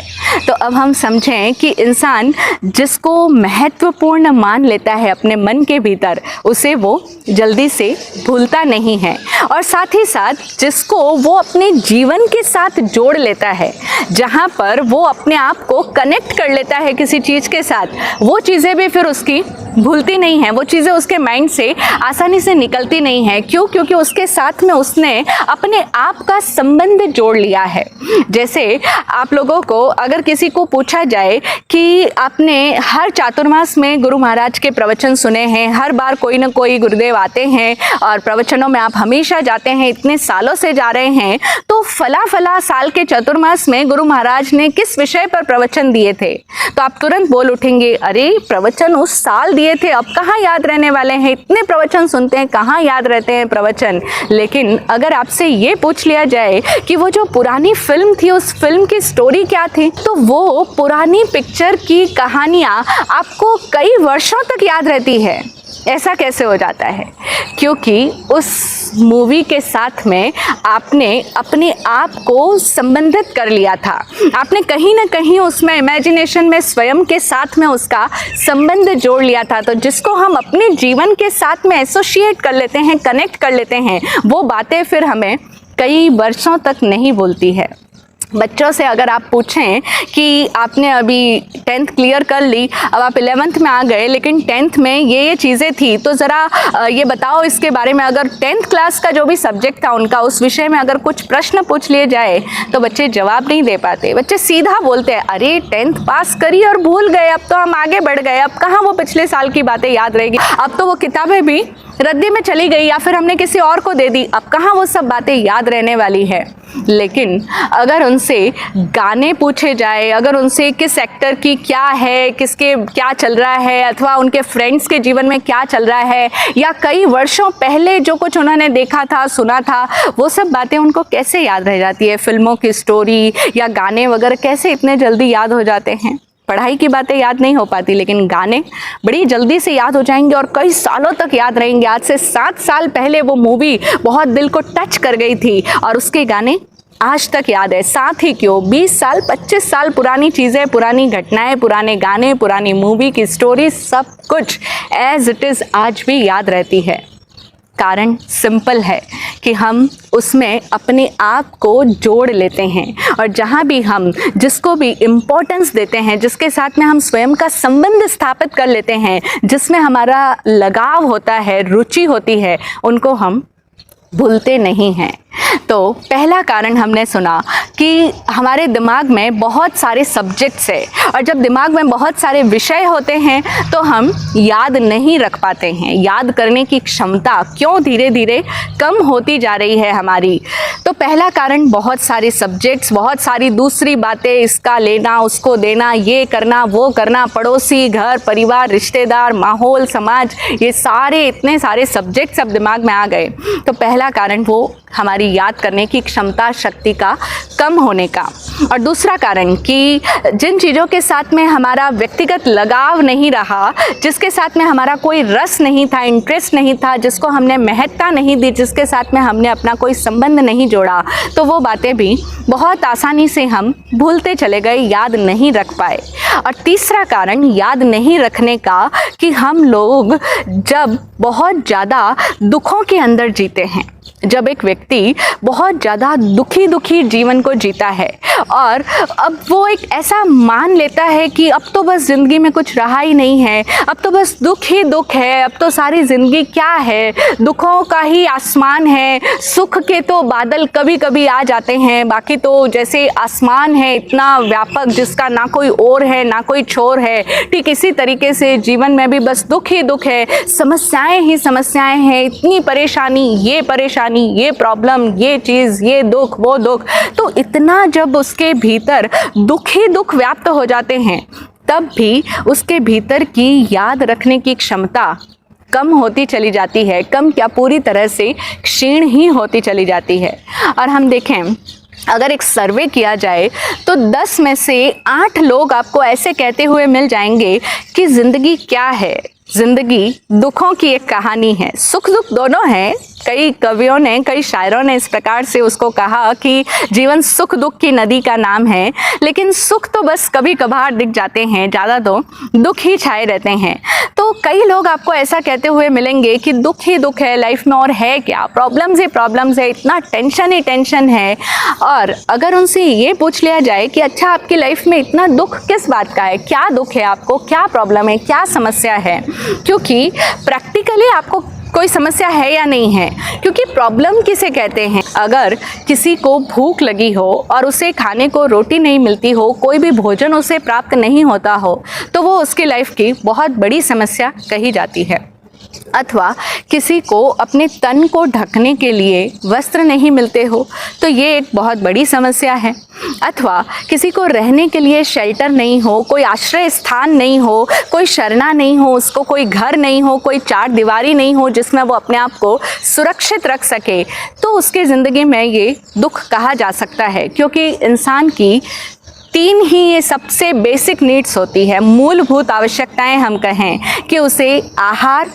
तो अब हम समझें कि इंसान जिसको महत्वपूर्ण मान लेता है अपने मन के भीतर, उसे वो जल्दी से भूलता नहीं है। और साथ ही साथ जिसको वो अपने जीवन के साथ जोड़ लेता है, जहाँ पर वो अपने आप को कनेक्ट कर लेता है किसी चीज़ के साथ, वो चीज़ें भी फिर उसकी भूलती नहीं हैं, वो चीज़ें उसके माइंड से आसानी से निकलती नहीं हैं। क्यों? क्योंकि उसके साथ में उसने अपने आप का संबंध जोड़ लिया है। जैसे आप लोगों को अगर किसी को पूछा जाए कि आपने हर चातुर्मास में गुरु महाराज के प्रवचन सुने हैं, हर बार कोई ना कोई गुरुदेव आते हैं और प्रवचनों में आप हमेशा जाते हैं, इतने सालों से जा रहे हैं, तो फला फला साल के चतुर्मास में गुरु महाराज ने किस विषय पर प्रवचन दिए थे, तो आप तुरंत बोल उठेंगे अरे प्रवचन उस साल दिए थे, अब कहाँ याद रहने वाले हैं, इतने प्रवचन सुनते हैं, कहाँ याद रहते हैं प्रवचन। लेकिन अगर आपसे ये पूछ लिया जाए कि वो जो पुरानी फिल्म थी, उस फिल्म की स्टोरी क्या थी, तो वो पुरानी पिक्चर की कहानियाँ आपको कई वर्षों तक याद रहती है। ऐसा कैसे हो जाता है? क्योंकि उस मूवी के साथ में आपने अपने आप को संबंधित कर लिया था, आपने कहीं ना कहीं उसमें इमेजिनेशन में स्वयं के साथ में उसका संबंध जोड़ लिया था। तो जिसको हम अपने जीवन के साथ में एसोसिएट कर लेते हैं, कनेक्ट कर लेते हैं, वो बातें फिर हमें कई वर्षों तक नहीं भूलती है। बच्चों से अगर आप पूछें कि आपने अभी 10th क्लियर कर ली, अब आप 11th में आ गए, लेकिन 10th में ये चीज़ें थी, तो ज़रा ये बताओ इसके बारे में। अगर 10th क्लास का जो भी सब्जेक्ट था उनका, उस विषय में अगर कुछ प्रश्न पूछ लिए जाए तो बच्चे जवाब नहीं दे पाते। बच्चे सीधा बोलते हैं अरे 10th पास करी और भूल गए, अब तो हम आगे बढ़ गए, अब कहाँ वो पिछले साल की बातें याद रहेगी, अब तो वो किताबें भी रद्दी में चली गई या फिर हमने किसी और को दे दी, अब कहाँ वो सब बातें याद रहने वाली है। लेकिन अगर उनसे गाने पूछे जाए, अगर उनसे किस एक्टर की क्या है, किसके क्या चल रहा है, अथवा उनके फ्रेंड्स के जीवन में क्या चल रहा है, या कई वर्षों पहले जो कुछ उन्होंने देखा था, सुना था, वो सब बातें उनको कैसे याद रह जाती है। फिल्मों की स्टोरी या गाने वगैरह कैसे इतने जल्दी याद हो जाते हैं। पढ़ाई की बातें याद नहीं हो पाती, लेकिन गाने बड़ी जल्दी से याद हो जाएंगे और कई सालों तक याद रहेंगे। आज से 7 साल पहले वो मूवी बहुत दिल को टच कर गई थी और उसके गाने आज तक याद है। साथ ही क्यों, 20 साल 25 साल पुरानी चीज़ें, पुरानी घटनाएं, पुराने गाने, पुरानी मूवी की स्टोरी, सब कुछ एज इट इज़ आज भी याद रहती है। कारण सिंपल है कि हम उसमें अपने आप को जोड़ लेते हैं, और जहाँ भी हम जिसको भी इम्पोर्टेंस देते हैं, जिसके साथ में हम स्वयं का संबंध स्थापित कर लेते हैं, जिसमें हमारा लगाव होता है, रुचि होती है, उनको हम भूलते नहीं हैं। तो पहला कारण हमने सुना कि हमारे दिमाग में बहुत सारे सब्जेक्ट्स है, और जब दिमाग में बहुत सारे विषय होते हैं तो हम याद नहीं रख पाते हैं। याद करने की क्षमता क्यों धीरे धीरे कम होती जा रही है हमारी? तो पहला कारण बहुत सारे सब्जेक्ट्स, बहुत सारी दूसरी बातें, इसका लेना उसको देना, ये करना वो करना, पड़ोसी, घर परिवार, रिश्तेदार, माहौल, समाज, ये सारे इतने सारे सब्जेक्ट्स अब दिमाग में आ गए। तो पहला कारण वो हमारी याद करने की क्षमता, शक्ति का कम होने का। और दूसरा कारण कि जिन चीज़ों के साथ में हमारा व्यक्तिगत लगाव नहीं रहा, जिसके साथ में हमारा कोई रस नहीं था, इंटरेस्ट नहीं था, जिसको हमने महत्ता नहीं दी, जिसके साथ में हमने अपना कोई संबंध नहीं जोड़ा, तो वो बातें भी बहुत आसानी से हम भूलते चले गए, याद नहीं रख पाए। और तीसरा कारण याद नहीं रखने का कि हम लोग जब बहुत ज़्यादा दुखों के अंदर जीते हैं, जब एक व्यक्ति बहुत ज़्यादा दुखी जीवन को जीता है और अब वो एक ऐसा मान लेता है कि अब तो बस ज़िंदगी में कुछ रहा ही नहीं है, अब तो बस दुख ही दुख है, अब तो सारी ज़िंदगी क्या है, दुखों का ही आसमान है, सुख के तो बादल कभी कभी आ जाते हैं, बाकी तो जैसे आसमान है इतना व्यापक जिसका ना कोई ओर है ना कोई छोर है। ठीक इसी तरीके से जीवन में भी बस दुख ही दुख है, समस्याएं ही समस्याएं हैं, इतनी परेशानी, ये प्रॉब्लम, ये चीज़, ये दुख, वो दुख। तो इतना जब उसके भीतर दुख ही दुख व्याप्त हो जाते हैं, तब भी उसके भीतर की याद रखने की क्षमता कम होती चली जाती है, कम क्या पूरी तरह से क्षीण ही होती चली जाती है। और हम देखें, अगर एक सर्वे किया जाए तो 10 में से 8 लोग आपको ऐसे कहते हुए मिल जाएंगे कि ज़िंदगी क्या है, ज़िंदगी दुखों की एक कहानी है। सुख दुख दोनों हैं। कई कवियों ने, कई शायरों ने इस प्रकार से उसको कहा कि जीवन सुख दुख की नदी का नाम है, लेकिन सुख तो बस कभी कभार दिख जाते हैं, ज़्यादा तो दुख ही छाए रहते हैं। तो कई लोग आपको ऐसा कहते हुए मिलेंगे कि दुख ही दुख है लाइफ में, और है क्या, प्रॉब्लम्स ही प्रॉब्लम्स है, इतना टेंशन ही टेंशन है। और अगर उनसे ये पूछ लिया जाए कि अच्छा आपकी लाइफ में इतना दुख किस बात का है, क्या दुख है आपको, क्या प्रॉब्लम है, क्या समस्या है, क्योंकि प्रैक्टिकली आपको कोई समस्या है या नहीं है। क्योंकि प्रॉब्लम किसे कहते हैं? अगर किसी को भूख लगी हो और उसे खाने को रोटी नहीं मिलती हो, कोई भी भोजन उसे प्राप्त नहीं होता हो, तो वो उसकी लाइफ की बहुत बड़ी समस्या कही जाती है। अथवा किसी को अपने तन को ढकने के लिए वस्त्र नहीं मिलते हो, तो ये एक बहुत बड़ी समस्या है। अथवा किसी को रहने के लिए शेल्टर नहीं हो, कोई आश्रय स्थान नहीं हो, कोई शरणा नहीं हो, उसको कोई घर नहीं हो, कोई चार दीवारी नहीं हो जिसमें वो अपने आप को सुरक्षित रख सके, तो उसकी ज़िंदगी में ये दुख कहा जा सकता है। क्योंकि इंसान की 3 ही ये सबसे बेसिक नीड्स होती है, मूलभूत आवश्यकताएं हम कहें, कि उसे आहार,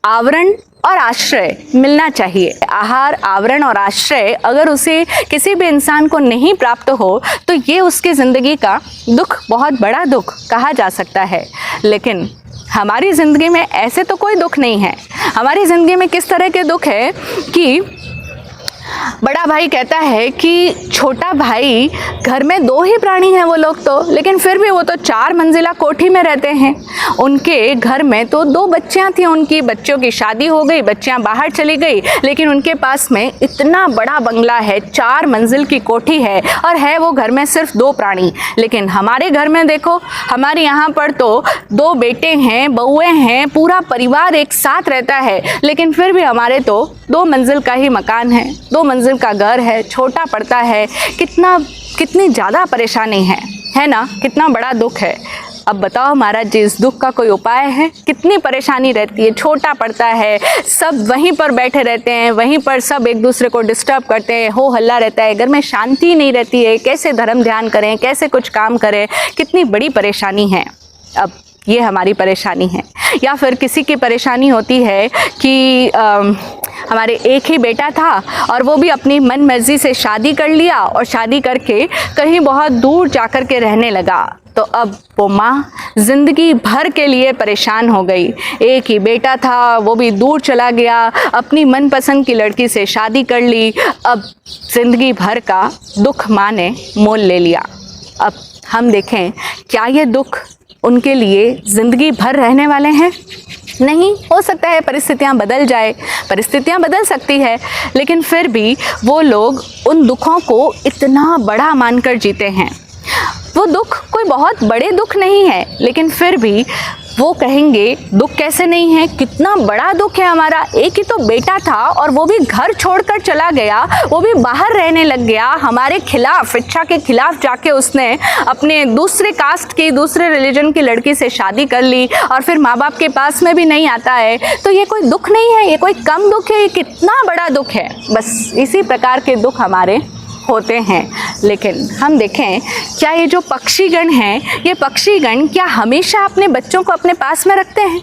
आवरण और आश्रय मिलना चाहिए। आहार, आवरण और आश्रय अगर उसे किसी भी इंसान को नहीं प्राप्त हो, तो ये उसकी ज़िंदगी का दुख, बहुत बड़ा दुख कहा जा सकता है। लेकिन हमारी ज़िंदगी में ऐसे तो कोई दुख नहीं है। हमारी ज़िंदगी में किस तरह के दुख है कि बड़ा भाई कहता है कि छोटा भाई, घर में 2 ही प्राणी हैं वो लोग तो, लेकिन फिर भी वो तो 4 मंजिला कोठी में रहते हैं। उनके घर में तो 2 बच्चियां थी, उनकी बच्चों की शादी हो गई, बच्चियां बाहर चली गई, लेकिन उनके पास में इतना बड़ा बंगला है, 4 मंजिल की कोठी है, और है वो घर में सिर्फ 2 प्राणी। लेकिन हमारे घर में देखो, हमारे यहाँ पर तो 2 बेटे हैं, बहुएँ हैं, पूरा परिवार एक साथ रहता है, लेकिन फिर भी हमारे तो 2 मंजिल का ही मकान है, 2 मंजिल का घर है, छोटा पड़ता है। कितनी ज़्यादा परेशानी है ना, कितना बड़ा दुख है। अब बताओ महाराज जी, इस दुख का कोई उपाय है? कितनी परेशानी रहती है, छोटा पड़ता है, सब वहीं पर बैठे रहते हैं, वहीं पर सब एक दूसरे को डिस्टर्ब करते हैं, हो हल्ला रहता है, घर में शांति नहीं रहती है, कैसे धर्म ध्यान करें, कैसे कुछ काम करें, कितनी बड़ी परेशानी है। अब ये हमारी परेशानी है। या फिर किसी की परेशानी होती है कि हमारे एक ही बेटा था और वो भी अपनी मन मर्जी से शादी कर लिया और शादी करके कहीं बहुत दूर जाकर के रहने लगा, तो अब वो माँ ज़िंदगी भर के लिए परेशान हो गई। एक ही बेटा था, वो भी दूर चला गया, अपनी मनपसंद की लड़की से शादी कर ली, अब ज़िंदगी भर का दुख माँ ने मोल ले लिया। अब हम देखें, क्या ये दुख उनके लिए ज़िंदगी भर रहने वाले हैं? नहीं, हो सकता है परिस्थितियाँ बदल जाए, परिस्थितियाँ बदल सकती है, लेकिन फिर भी वो लोग उन दुखों को इतना बड़ा मानकर जीते हैं। वो दुख कोई बहुत बड़े दुख नहीं है, लेकिन फिर भी वो कहेंगे दुख कैसे नहीं है, कितना बड़ा दुख है हमारा, एक ही तो बेटा था और वो भी घर छोड़कर चला गया, वो भी बाहर रहने लग गया, हमारे खिलाफ, इच्छा के खिलाफ जाके उसने अपने दूसरे कास्ट की, दूसरे रिलीजन की लड़की से शादी कर ली और फिर माँ बाप के पास में भी नहीं आता है। तो ये कोई दुख नहीं है, ये कोई कम दुख है, ये कितना बड़ा दुख है। बस इसी प्रकार के दुख हमारे होते हैं। लेकिन हम देखें, क्या ये जो पक्षीगण हैं, ये पक्षीगण क्या हमेशा अपने बच्चों को अपने पास में रखते हैं?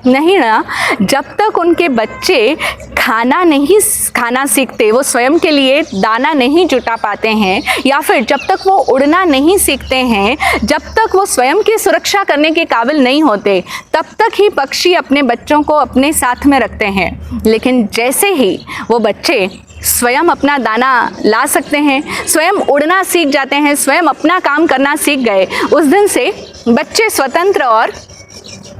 नहीं ना। जब तक उनके बच्चे खाना सीखते, वो स्वयं के लिए दाना नहीं जुटा पाते हैं, या फिर जब तक वो उड़ना नहीं सीखते हैं, जब तक वो स्वयं की सुरक्षा करने के काबिल नहीं होते, तब तक ही पक्षी अपने बच्चों को अपने साथ में रखते हैं। लेकिन जैसे ही वो बच्चे स्वयं अपना दाना ला सकते हैं, स्वयं उड़ना सीख जाते हैं, स्वयं अपना काम करना सीख गए, उस दिन से बच्चे स्वतंत्र और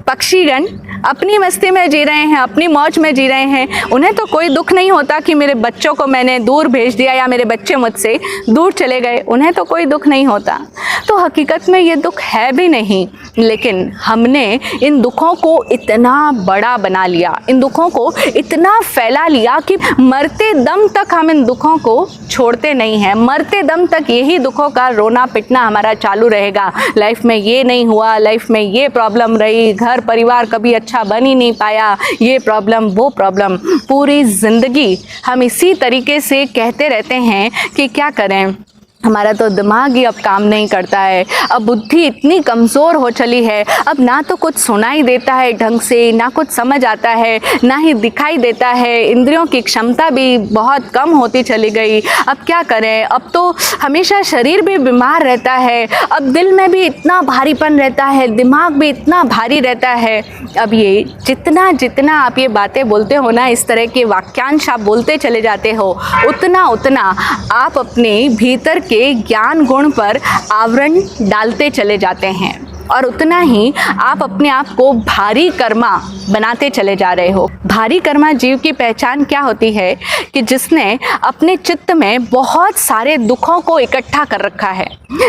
पक्षीगण अपनी मस्ती में जी रहे हैं, अपनी मौज में जी रहे हैं। उन्हें तो कोई दुख नहीं होता कि मेरे बच्चों को मैंने दूर भेज दिया या मेरे बच्चे मुझसे दूर चले गए, उन्हें तो कोई दुख नहीं होता। तो हकीकत में ये दुख है भी नहीं, लेकिन हमने इन दुखों को इतना बड़ा बना लिया, इन दुखों को इतना फैला लिया कि मरते दम तक हम इन दुखों को छोड़ते नहीं हैं। मरते दम तक यही दुखों का रोना पिटना हमारा चालू रहेगा। लाइफ में ये नहीं हुआ, लाइफ में ये प्रॉब्लम रही, घर परिवार कभी अच्छा बन ही नहीं पाया, ये प्रॉब्लम वो प्रॉब्लम, पूरी ज़िंदगी हम इसी तरीके से कहते रहते हैं कि क्या करें, हमारा तो दिमाग ही अब काम नहीं करता है, अब बुद्धि इतनी कमज़ोर हो चली है, अब ना तो कुछ सुनाई देता है ढंग से, ना कुछ समझ आता है, ना ही दिखाई देता है, इंद्रियों की क्षमता भी बहुत कम होती चली गई। अब क्या करें, अब तो हमेशा शरीर भी बीमार रहता है, अब दिल में भी इतना भारीपन रहता है, दिमाग भी इतना भारी रहता है। अब ये जितना जितना आप ये बातें बोलते हो ना, इस तरह के वाक्यांश आप बोलते चले जाते हो, उतना उतना आप अपने भीतर के ज्ञान गुण पर आवरण डालते चले जाते हैं और उतना ही आप अपने आप को भारी कर्मा बनाते चले जा रहे हो। भारी कर्मा जीव की पहचान क्या होती है कि जिसने अपने चित्त में बहुत सारे दुखों को इकट्ठा कर रखा है,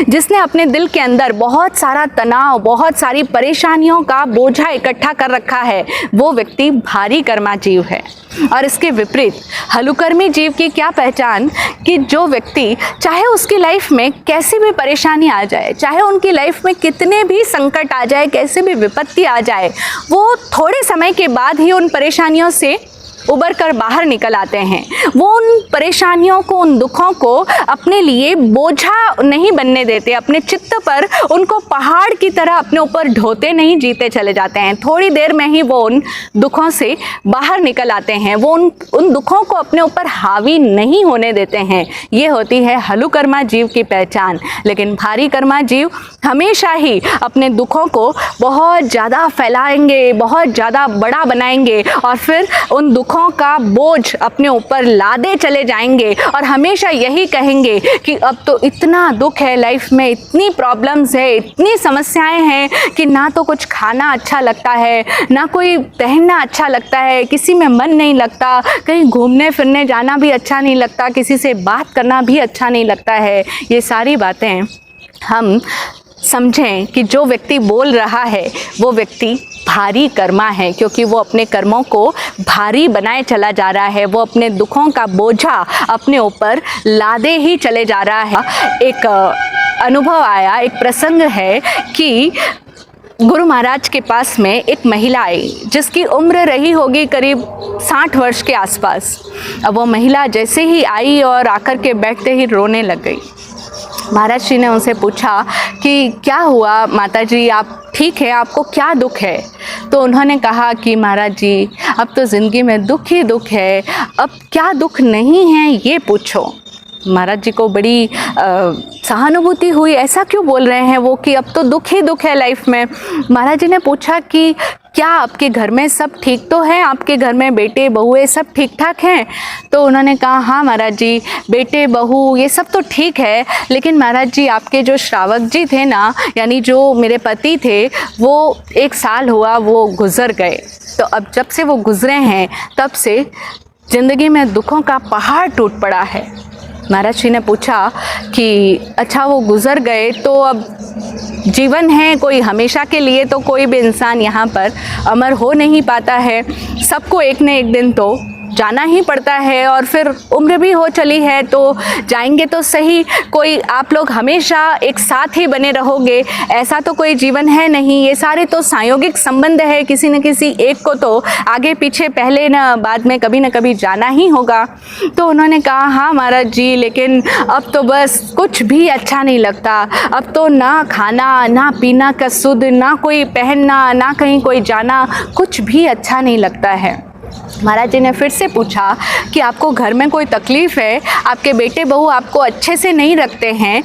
जिसने अपने दिल के अंदर बहुत सारा तनाव, बहुत सारी परेशानियों का बोझा इकट्ठा कर रखा है, वो व्यक्ति भारी कर्मा जीव है। और इसके विपरीत हलुकर्मी जीव की क्या पहचान कि जो व्यक्ति चाहे उसकी लाइफ में कैसी भी परेशानी आ जाए, चाहे उनकी लाइफ में कितने भी संकट आ जाए, कैसे भी विपत्ति आ जाए, वो थोड़े समय के बाद ही उन परेशानियों से उबर कर बाहर निकल आते हैं। वो उन परेशानियों को, उन दुखों को अपने लिए बोझा नहीं बनने देते, अपने चित्त पर उनको पहाड़ की तरह अपने ऊपर ढोते नहीं, जीते चले जाते हैं। थोड़ी देर में ही वो उन दुखों से बाहर निकल आते हैं, वो उन दुखों को अपने ऊपर हावी नहीं होने देते हैं। ये होती है हलुकर्मा जीव की पहचान। लेकिन भारी कर्मा जीव हमेशा ही अपने दुखों को बहुत ज़्यादा फैलाएंगे, बहुत ज़्यादा बड़ा बनाएंगे और फिर उन दुखों का बोझ अपने ऊपर लादे चले जाएंगे और हमेशा यही कहेंगे कि अब तो इतना दुख है लाइफ में, इतनी प्रॉब्लम्स है, इतनी समस्याएं हैं कि ना तो कुछ खाना अच्छा लगता है, ना कोई पहनना अच्छा लगता है, किसी में मन नहीं लगता, कहीं घूमने फिरने जाना भी अच्छा नहीं लगता, किसी से बात करना भी अच्छा नहीं लगता है। ये सारी बातें हम समझें कि जो व्यक्ति बोल रहा है वो व्यक्ति भारी कर्मा है, क्योंकि वो अपने कर्मों को भारी बनाए चला जा रहा है, वो अपने दुखों का बोझा अपने ऊपर लादे ही चले जा रहा है। एक अनुभव आया, एक प्रसंग है कि गुरु महाराज के पास में एक महिला आई जिसकी उम्र रही होगी करीब 60 वर्ष के आसपास। अब वो महिला जैसे ही आई और आकर के बैठते ही रोने लग गई। महाराज जी ने उनसे पूछा कि क्या हुआ माताजी, आप ठीक है, आपको क्या दुख है? तो उन्होंने कहा कि महाराज जी, अब तो ज़िंदगी में दुख ही दुख है, अब क्या दुख नहीं है ये पूछो। महाराज जी को बड़ी सहानुभूति हुई, ऐसा क्यों बोल रहे हैं वो कि अब तो दुख ही दुख है लाइफ में। महाराज जी ने पूछा कि क्या आपके घर में सब ठीक तो है, आपके घर में बेटे बहुएं सब ठीक ठाक हैं? तो उन्होंने कहा हाँ महाराज जी, बेटे बहू ये सब तो ठीक है, लेकिन महाराज जी आपके जो श्रावक जी थे ना, यानी जो मेरे पति थे, वो 1 साल हुआ वो गुज़र गए। तो अब जब से वो गुज़रे हैं तब से ज़िंदगी में दुखों का पहाड़ टूट पड़ा है। महाराज जी ने पूछा कि अच्छा वो गुज़र गए तो अब जीवन है कोई हमेशा के लिए, तो कोई भी इंसान यहाँ पर अमर हो नहीं पाता है, सबको एक न एक दिन तो जाना ही पड़ता है, और फिर उम्र भी हो चली है तो जाएंगे तो सही, कोई आप लोग हमेशा एक साथ ही बने रहोगे ऐसा तो कोई जीवन है नहीं, ये सारे तो संयोगिक संबंध है, किसी न किसी एक को तो आगे पीछे पहले न बाद में कभी न कभी जाना ही होगा। तो उन्होंने कहा हाँ महाराज जी, लेकिन अब तो बस कुछ भी अच्छा नहीं लगता, अब तो ना खाना ना पीना का सुध, ना कोई पहनना, ना कहीं कोई जाना, कुछ भी अच्छा नहीं लगता है। महाराज जी ने फिर से पूछा कि आपको घर में कोई तकलीफ़ है, आपके बेटे बहू आपको अच्छे से नहीं रखते हैं?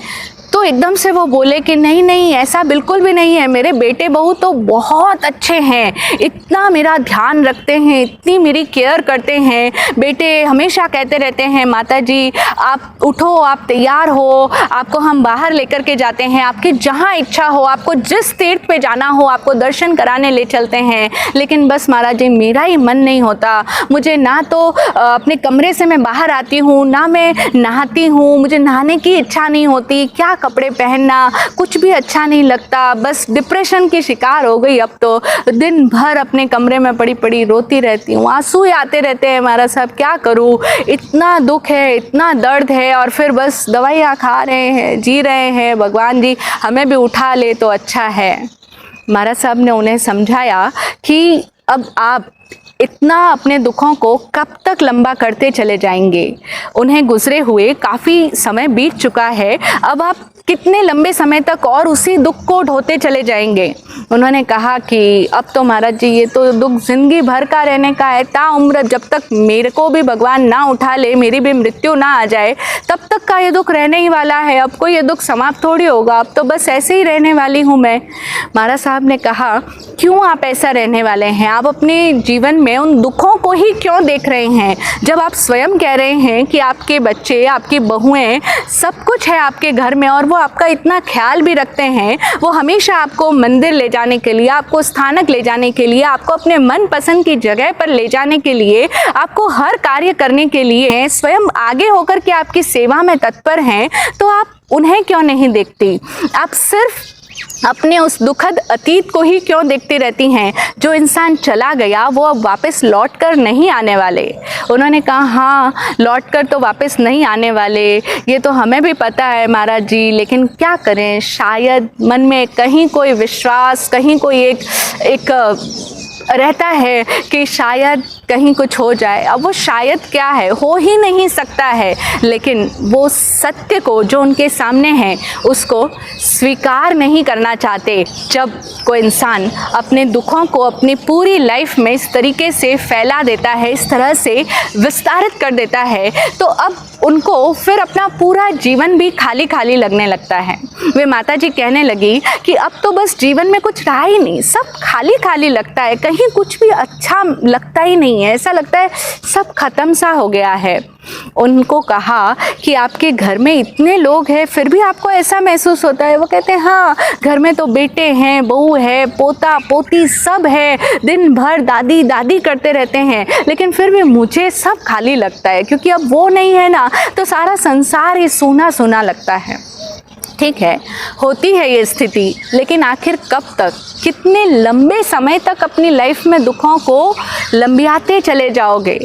तो एकदम से वो बोले कि नहीं नहीं, ऐसा बिल्कुल भी नहीं है, मेरे बेटे बहू तो बहुत अच्छे हैं, इतना मेरा ध्यान रखते हैं, इतनी मेरी केयर करते हैं। बेटे हमेशा कहते रहते हैं माता जी आप उठो, आप तैयार हो, आपको हम बाहर लेकर के जाते हैं, आपकी जहाँ इच्छा हो, आपको जिस तीर्थ पे जाना हो आपको दर्शन कराने ले चलते हैं। लेकिन बस महाराज जी मेरा ही मन नहीं होता, मुझे ना तो अपने कमरे से मैं बाहर आती हूँ, ना मैं नहाती हूँ, मुझे नहाने की इच्छा नहीं होती, क्या कपड़े पहनना, कुछ भी अच्छा नहीं लगता, बस डिप्रेशन की शिकार हो गई। अब तो दिन भर अपने कमरे में पड़ी पड़ी रोती रहती हूँ, आंसू आते रहते हैं, महाराज साहब क्या करूँ, इतना दुख है, इतना दर्द है, और फिर बस दवाइयाँ खा रहे हैं, जी रहे हैं, भगवान जी हमें भी उठा ले तो अच्छा है। महाराज साहब ने उन्हें समझाया कि अब आप इतना अपने दुखों को कब तक लंबा करते चले जाएंगे, उन्हें गुजरे हुए काफ़ी समय बीत चुका है, अब आप कितने लंबे समय तक और उसी दुख को ढोते चले जाएंगे। उन्होंने कहा कि अब तो महाराज जी ये तो दुख ज़िंदगी भर का रहने का है, ताउम्र जब तक मेरे को भी भगवान ना उठा ले, मेरी भी मृत्यु ना आ जाए, तब तक का ये दुख रहने ही वाला है, अब कोई ये दुख समाप्त थोड़ी होगा, अब तो बस ऐसे ही रहने वाली हूँ मैं। महाराज साहब ने कहा क्यों आप ऐसा रहने वाले हैं, आप अपने जीवन में उन दुखों को ही क्यों देख रहे हैं, जब आप स्वयं कह रहे हैं कि आपके बच्चे, आपकी बहुएं, सब कुछ है आपके घर में और वो आपका इतना ख्याल भी रखते हैं, वो हमेशा आपको मंदिर ले जाने के लिए, आपको स्थानक ले जाने के लिए, आपको अपने मन पसंद की जगह पर ले जाने के लिए, आपको हर कार्य करने के लिए स्वयं आगे होकर के आपकी सेवा में तत्पर हैं, तो आप उन्हें क्यों नहीं देखती, आप सिर्फ अपने उस दुखद अतीत को ही क्यों देखती रहती हैं। जो इंसान चला गया वो अब वापस लौट कर नहीं आने वाले। उन्होंने कहा हाँ, लौट कर तो वापस नहीं आने वाले, ये तो हमें भी पता है महाराज जी, लेकिन क्या करें, शायद मन में कहीं कोई विश्वास, कहीं कोई एक रहता है कि शायद कहीं कुछ हो जाए। अब वो शायद क्या है, हो ही नहीं सकता है, लेकिन वो सत्य को जो उनके सामने है उसको स्वीकार नहीं करना चाहते। जब कोई इंसान अपने दुखों को अपनी पूरी लाइफ में इस तरीके से फैला देता है, इस तरह से विस्तारित कर देता है, तो अब उनको फिर अपना पूरा जीवन भी खाली खाली लगने लगता है। वे माता जी कहने लगी कि अब तो बस जीवन में कुछ रहा ही नहीं, सब खाली खाली लगता है, कहीं कुछ भी अच्छा लगता ही नहीं है, ऐसा लगता है सब खत्म सा हो गया है। उनको कहा कि आपके घर में इतने लोग हैं फिर भी आपको ऐसा महसूस होता है। वो कहते हैं हाँ, घर में तो बेटे हैं, बहू है, पोता पोती सब है, दिन भर दादी दादी करते रहते हैं, लेकिन फिर भी मुझे सब खाली लगता है, क्योंकि अब वो नहीं है ना, तो सारा संसार ही सूना सूना लगता है। ठीक है, होती है ये स्थिति, लेकिन आखिर कब तक, कितने लंबे समय तक अपनी लाइफ में दुखों को लंबियाते चले जाओगे?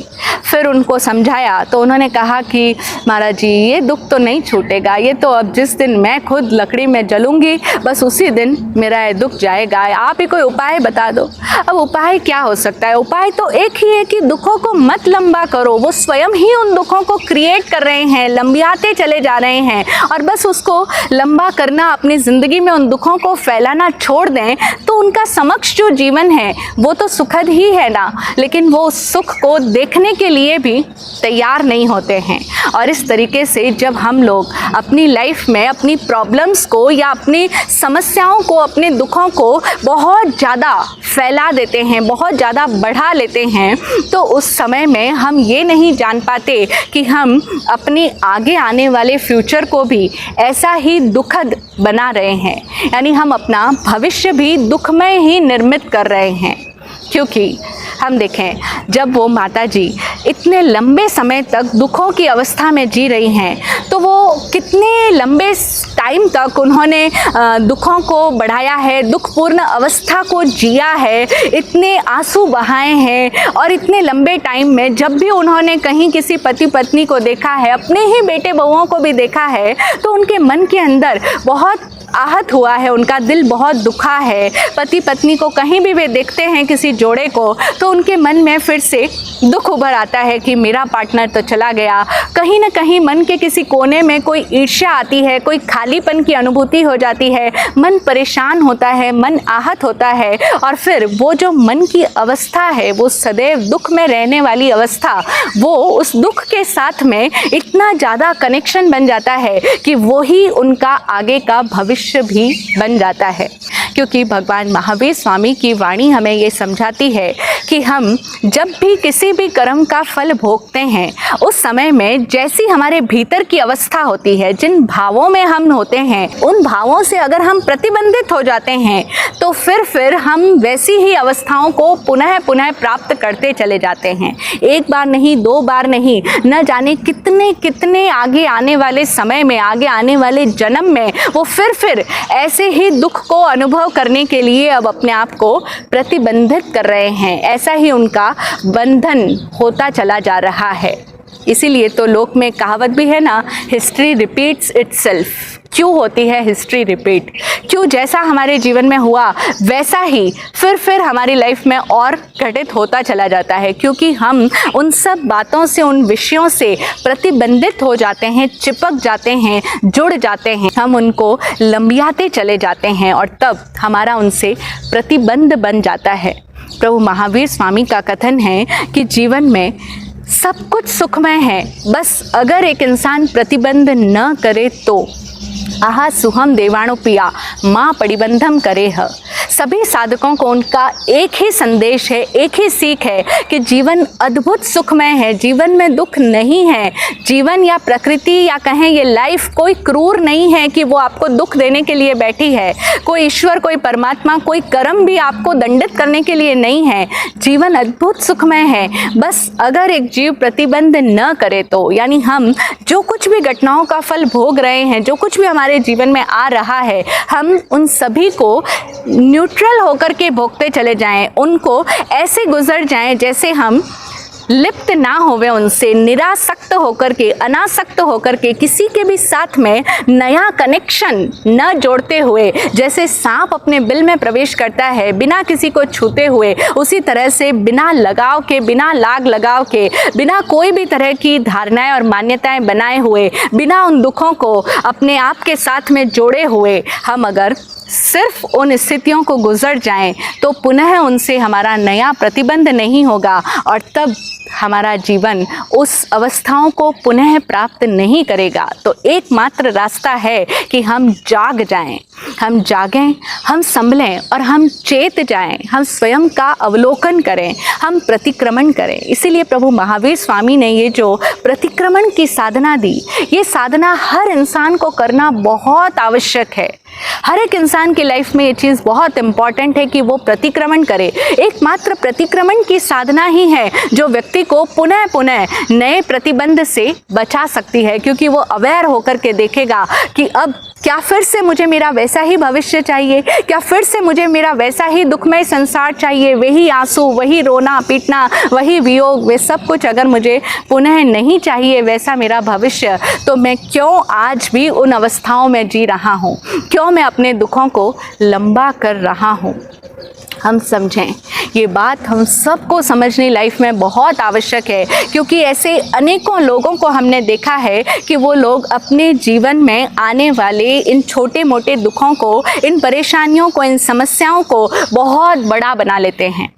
फिर उनको समझाया तो उन्होंने कहा कि महाराज जी ये दुख तो नहीं छूटेगा, ये तो अब जिस दिन मैं खुद लकड़ी में जलूंगी बस उसी दिन मेरा ये दुख जाएगा, आप ही कोई उपाय बता दो। अब उपाय क्या हो सकता है? उपाय तो एक ही है कि दुखों को मत लंबा करो। वो स्वयं ही उन दुखों को क्रिएट कर रहे हैं, लंबियाते चले जा रहे हैं, और बस उसको लंबा करना, अपनी ज़िंदगी में उन दुखों को फैलाना छोड़ दें तो उनका समक्ष जो जीवन है वो तो सुखद ही है ना, लेकिन वो उस सुख को देखने के लिए भी तैयार नहीं होते हैं। और इस तरीके से जब हम लोग अपनी लाइफ में अपनी प्रॉब्लम्स को या अपनी समस्याओं को, अपने दुखों को बहुत ज़्यादा फैला देते हैं, बहुत ज़्यादा बढ़ा लेते हैं, तो उस समय में हम ये नहीं जान पाते कि हम अपने आगे आने वाले फ्यूचर को भी ऐसा ही दुखद बना रहे हैं, यानी हम अपना भविष्य भी दुखमय ही निर्मित कर रहे हैं। क्योंकि हम देखें, जब वो माता जी इतने लंबे समय तक दुखों की अवस्था में जी रही हैं, तो वो कितने लंबे टाइम तक उन्होंने दुखों को बढ़ाया है, दुखपूर्ण अवस्था को जिया है, इतने आंसू बहाए हैं, और इतने लंबे टाइम में जब भी उन्होंने कहीं किसी पति पत्नी को देखा है, अपने ही बेटे बहुओं को भी देखा है, तो उनके मन के अंदर बहुत आहत हुआ है, उनका दिल बहुत दुखा है। पति पत्नी को कहीं भी वे देखते हैं, किसी जोड़े को, तो उनके मन में फिर से दुख उभर आता है कि मेरा पार्टनर तो चला गया। कहीं ना कहीं मन के किसी कोने में कोई ईर्ष्या आती है, कोई खालीपन की अनुभूति हो जाती है, मन परेशान होता है, मन आहत होता है, और फिर वो जो मन की अवस्था है, वो सदैव दुख में रहने वाली अवस्था, वो उस दुख के साथ में इतना ज़्यादा कनेक्शन बन जाता है कि वो ही उनका आगे का भविष्य भी बन जाता है। क्योंकि भगवान महावीर स्वामी की वाणी हमें ये समझाती है कि हम जब भी किसी भी कर्म का फल भोगते हैं, उस समय में जैसी हमारे भीतर की अवस्था होती है, जिन भावों में हम होते हैं, उन भावों से अगर हम प्रतिबंधित हो जाते हैं तो फिर हम वैसी ही अवस्थाओं को पुनः पुनः प्राप्त करते चले जाते हैं। एक बार नहीं, दो बार नहीं, न जाने कितने कितने आगे आने वाले समय में, आगे आने वाले जन्म में वो फिर ऐसे ही दुख को अनुभव करने के लिए अब अपने आप को प्रतिबंधित कर रहे हैं। ऐसा ही उनका बंधन होता चला जा रहा है। इसीलिए तो लोक में कहावत भी है ना, हिस्ट्री रिपीट्स इटसेल्फ। क्यों होती है हिस्ट्री रिपीट? क्यों जैसा हमारे जीवन में हुआ वैसा ही फिर हमारी लाइफ में और घटित होता चला जाता है, क्योंकि हम उन सब बातों से, उन विषयों से प्रतिबंधित हो जाते हैं, चिपक जाते हैं, जुड़ जाते हैं, हम उनको लंबियाते चले जाते हैं, और तब हमारा उनसे प्रतिबंध बन जाता है। प्रभु महावीर स्वामी का कथन है कि जीवन में सब कुछ सुखमय है, बस अगर एक इंसान प्रतिबंध न करे तो। आहा सुहम देवाणु पिया माँ परिबंधम करे है। सभी साधकों को उनका एक ही संदेश है, एक ही सीख है कि जीवन अद्भुत सुखमय है, जीवन में दुख नहीं है। जीवन या प्रकृति या कहें ये लाइफ कोई क्रूर नहीं है कि वो आपको दुख देने के लिए बैठी है। कोई ईश्वर, कोई परमात्मा, कोई कर्म भी आपको दंडित करने के लिए नहीं है। जीवन अद्भुत सुखमय है, बस अगर एक जीव प्रतिबंध न करे तो। यानी हम जो कुछ भी घटनाओं का फल भोग रहे हैं, जो कुछ भी हमारे जीवन में आ रहा है, हम उन सभी को न्यूट्रल होकर के भोगते चले जाएं, उनको ऐसे गुजर जाएं जैसे हम लिप्त ना होवे उनसे, निरासक्त होकर के, अनासक्त होकर के, किसी के भी साथ में नया कनेक्शन न जोड़ते हुए। जैसे सांप अपने बिल में प्रवेश करता है बिना किसी को छूते हुए, उसी तरह से बिना लगाव के, बिना लाग लगाव के, बिना कोई भी तरह की धारणाएं और मान्यताएं बनाए हुए, बिना उन दुखों को अपने आप के साथ में जोड़े हुए हम अगर सिर्फ उन स्थितियों को गुजर जाएं तो पुनः उनसे हमारा नया प्रतिबंध नहीं होगा, और तब हमारा जीवन उस अवस्थाओं को पुनः प्राप्त नहीं करेगा। तो एकमात्र रास्ता है कि हम जाग जाएं, हम जागें, हम संभलें और हम चेत जाएं, हम स्वयं का अवलोकन करें, हम प्रतिक्रमण करें। इसीलिए प्रभु महावीर स्वामी ने ये जो प्रतिक्रमण की साधना दी, ये साधना हर इंसान को करना बहुत आवश्यक है। हर एक इंसान की लाइफ में ये चीज़ बहुत इम्पॉर्टेंट है कि वो प्रतिक्रमण करे। एकमात्र प्रतिक्रमण की साधना ही है जो व्यक्ति व्यक्ति को पुनः पुनः नए प्रतिबंध से बचा सकती है, क्योंकि वो अवेयर होकर के देखेगा कि अब क्या फिर से मुझे मेरा वैसा ही भविष्य चाहिए, क्या फिर से मुझे मेरा वैसा ही दुखमय संसार चाहिए, वही आंसू, वही रोना पीटना, वही वियोग, वे सब कुछ अगर मुझे पुनः नहीं चाहिए वैसा मेरा भविष्य, तो मैं क्यों आज भी उन अवस्थाओं में जी रहा हूँ, क्यों मैं अपने दुखों को लंबा कर रहा हूँ। हम समझें, ये बात हम सबको समझनी लाइफ में बहुत आवश्यक है, क्योंकि ऐसे अनेकों लोगों को हमने देखा है कि वो लोग अपने जीवन में आने वाले इन छोटे मोटे दुखों को, इन परेशानियों को, इन समस्याओं को बहुत बड़ा बना लेते हैं।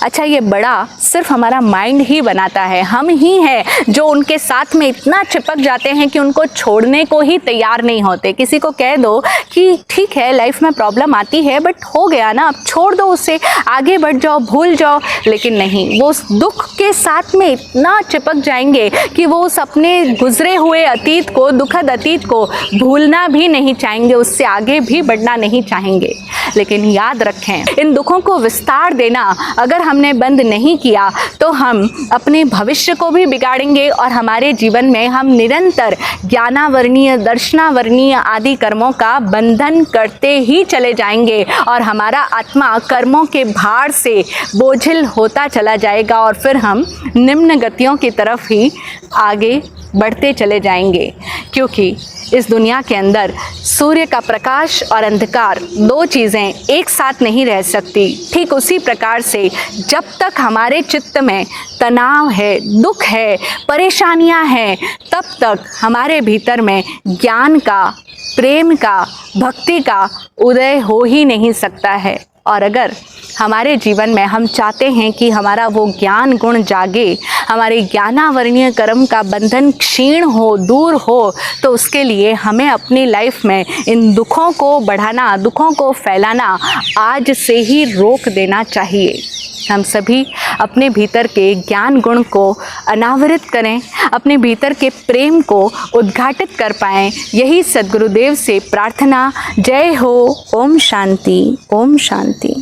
अच्छा, ये बड़ा सिर्फ हमारा माइंड ही बनाता है, हम ही हैं जो उनके साथ में इतना चिपक जाते हैं कि उनको छोड़ने को ही तैयार नहीं होते। किसी को कह दो कि ठीक है लाइफ में प्रॉब्लम आती है बट हो गया ना, अब छोड़ दो उसे, आगे बढ़ जाओ, भूल जाओ, लेकिन नहीं, वो उस दुख के साथ में इतना चिपक जाएंगे कि वो उस अपने गुजरे हुए अतीत को, दुखद अतीत को भूलना भी नहीं चाहेंगे, उससे आगे भी बढ़ना नहीं चाहेंगे। लेकिन याद रखें, इन दुखों को विस्तार देना अगर हमने बंद नहीं किया तो हम अपने भविष्य को भी बिगाड़ेंगे और हमारे जीवन में हम निरंतर ज्ञानावर्णीय, दर्शनावर्णीय आदि कर्मों का बंधन करते ही चले जाएंगे और हमारा आत्मा कर्मों के भार से बोझिल होता चला जाएगा और फिर हम निम्न गतियों की तरफ ही आगे बढ़ते चले जाएंगे। क्योंकि इस दुनिया के अंदर सूर्य का प्रकाश और अंधकार, दो चीज़ें एक साथ नहीं रह सकती। ठीक उसी प्रकार से जब तक हमारे चित्त में तनाव है, दुख है, परेशानियां हैं, तब तक हमारे भीतर में ज्ञान का, प्रेम का, भक्ति का उदय हो ही नहीं सकता है। और अगर हमारे जीवन में हम चाहते हैं कि हमारा वो ज्ञान गुण जागे, हमारे ज्ञानावर्णीय कर्म का बंधन क्षीण हो, दूर हो, तो उसके लिए हमें अपनी लाइफ में इन दुखों को बढ़ाना, दुखों को फैलाना आज से ही रोक देना चाहिए। हम सभी अपने भीतर के ज्ञान गुण को अनावृत करें, अपने भीतर के प्रेम को उद्घाटित कर पाएं, यही सद्गुरुदेव से प्रार्थना। जय हो। ओम शांति, ओम शांति।